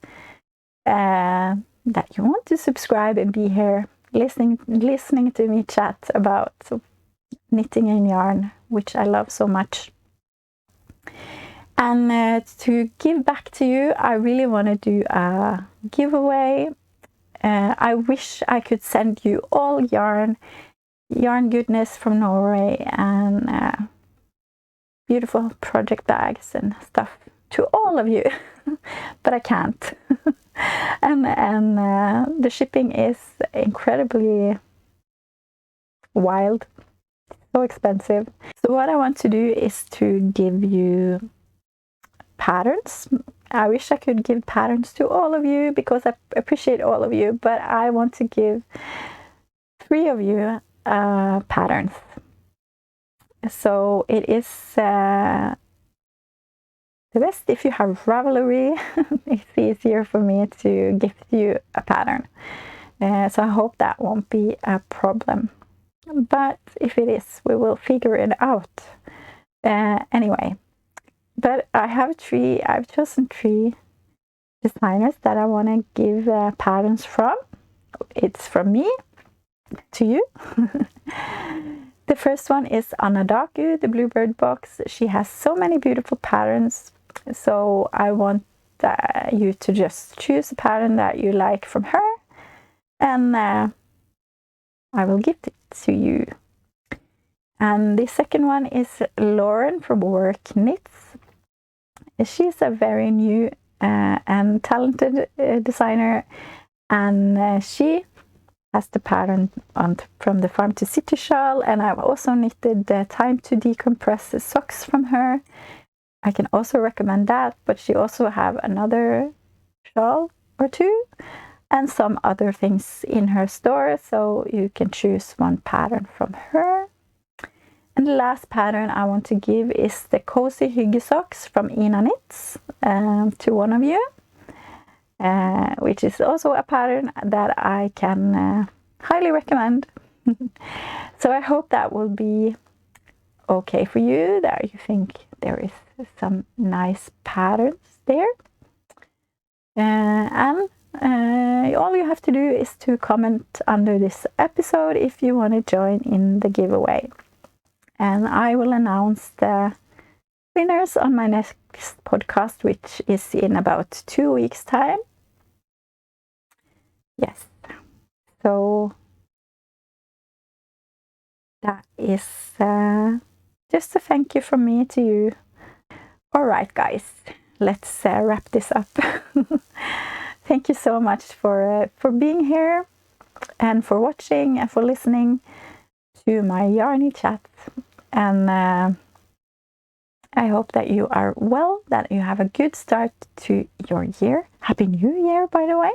that you want to subscribe and be here listening to me chat about knitting and yarn, which I love so much. And to give back to you, I really want to do a giveaway. I wish I could send you all yarn goodness from Norway and beautiful project bags and stuff to all of you, but I can't. and the shipping is incredibly wild, so expensive. So what I want to do is to give you patterns. I wish I could give patterns to all of you because I appreciate all of you, but I want to give 3 of you patterns. So it is the best if you have Ravelry. It's easier for me to gift you a pattern. So I hope that won't be a problem. But if it is, we will figure it out. Anyway, but I've chosen 3 designers that I want to give patterns from. It's from me to you. The first one is Anadaku, the Bluebird box. She has so many beautiful patterns. So I want you to just choose a pattern that you like from her. And I will gift it to you. And the second one is Lauren from Work Knits. She's a very new and talented designer, and she has the pattern from the Farm to City shawl, and I've also knitted the Time to Decompress socks from her. I can also recommend that, but she also have another shawl or 2 and some other things in her store, so you can choose one pattern from her. And the last pattern I want to give is the Cozy Hygge socks from Ina Knits to one of you, which is also a pattern that I can highly recommend. So I hope that will be okay for you, that you think there is some nice patterns there. And all you have to do is to comment under this episode if you want to join in the giveaway. And I will announce the winners on my next podcast, which is in about 2 weeks' time. Yes. So that is just a thank you from me to you. All right, guys, let's wrap this up. Thank you so much for being here and for watching and for listening to my yarny chat. And I hope that you are well, that you have a good start to your year. Happy New Year, by the way.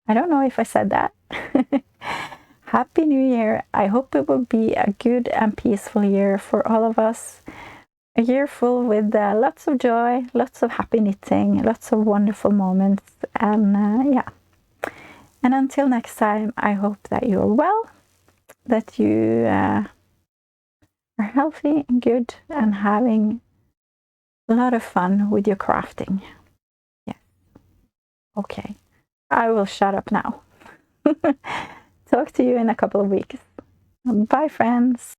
I don't know if I said that. Happy New Year. I hope it will be a good and peaceful year for all of us. A year full with lots of joy, lots of happy knitting, lots of wonderful moments. And yeah. And until next time, I hope that you are well, that you are healthy and good and having a lot of fun with your crafting. Yeah. Okay. I will shut up now. Talk to you in a couple of weeks. Bye, friends.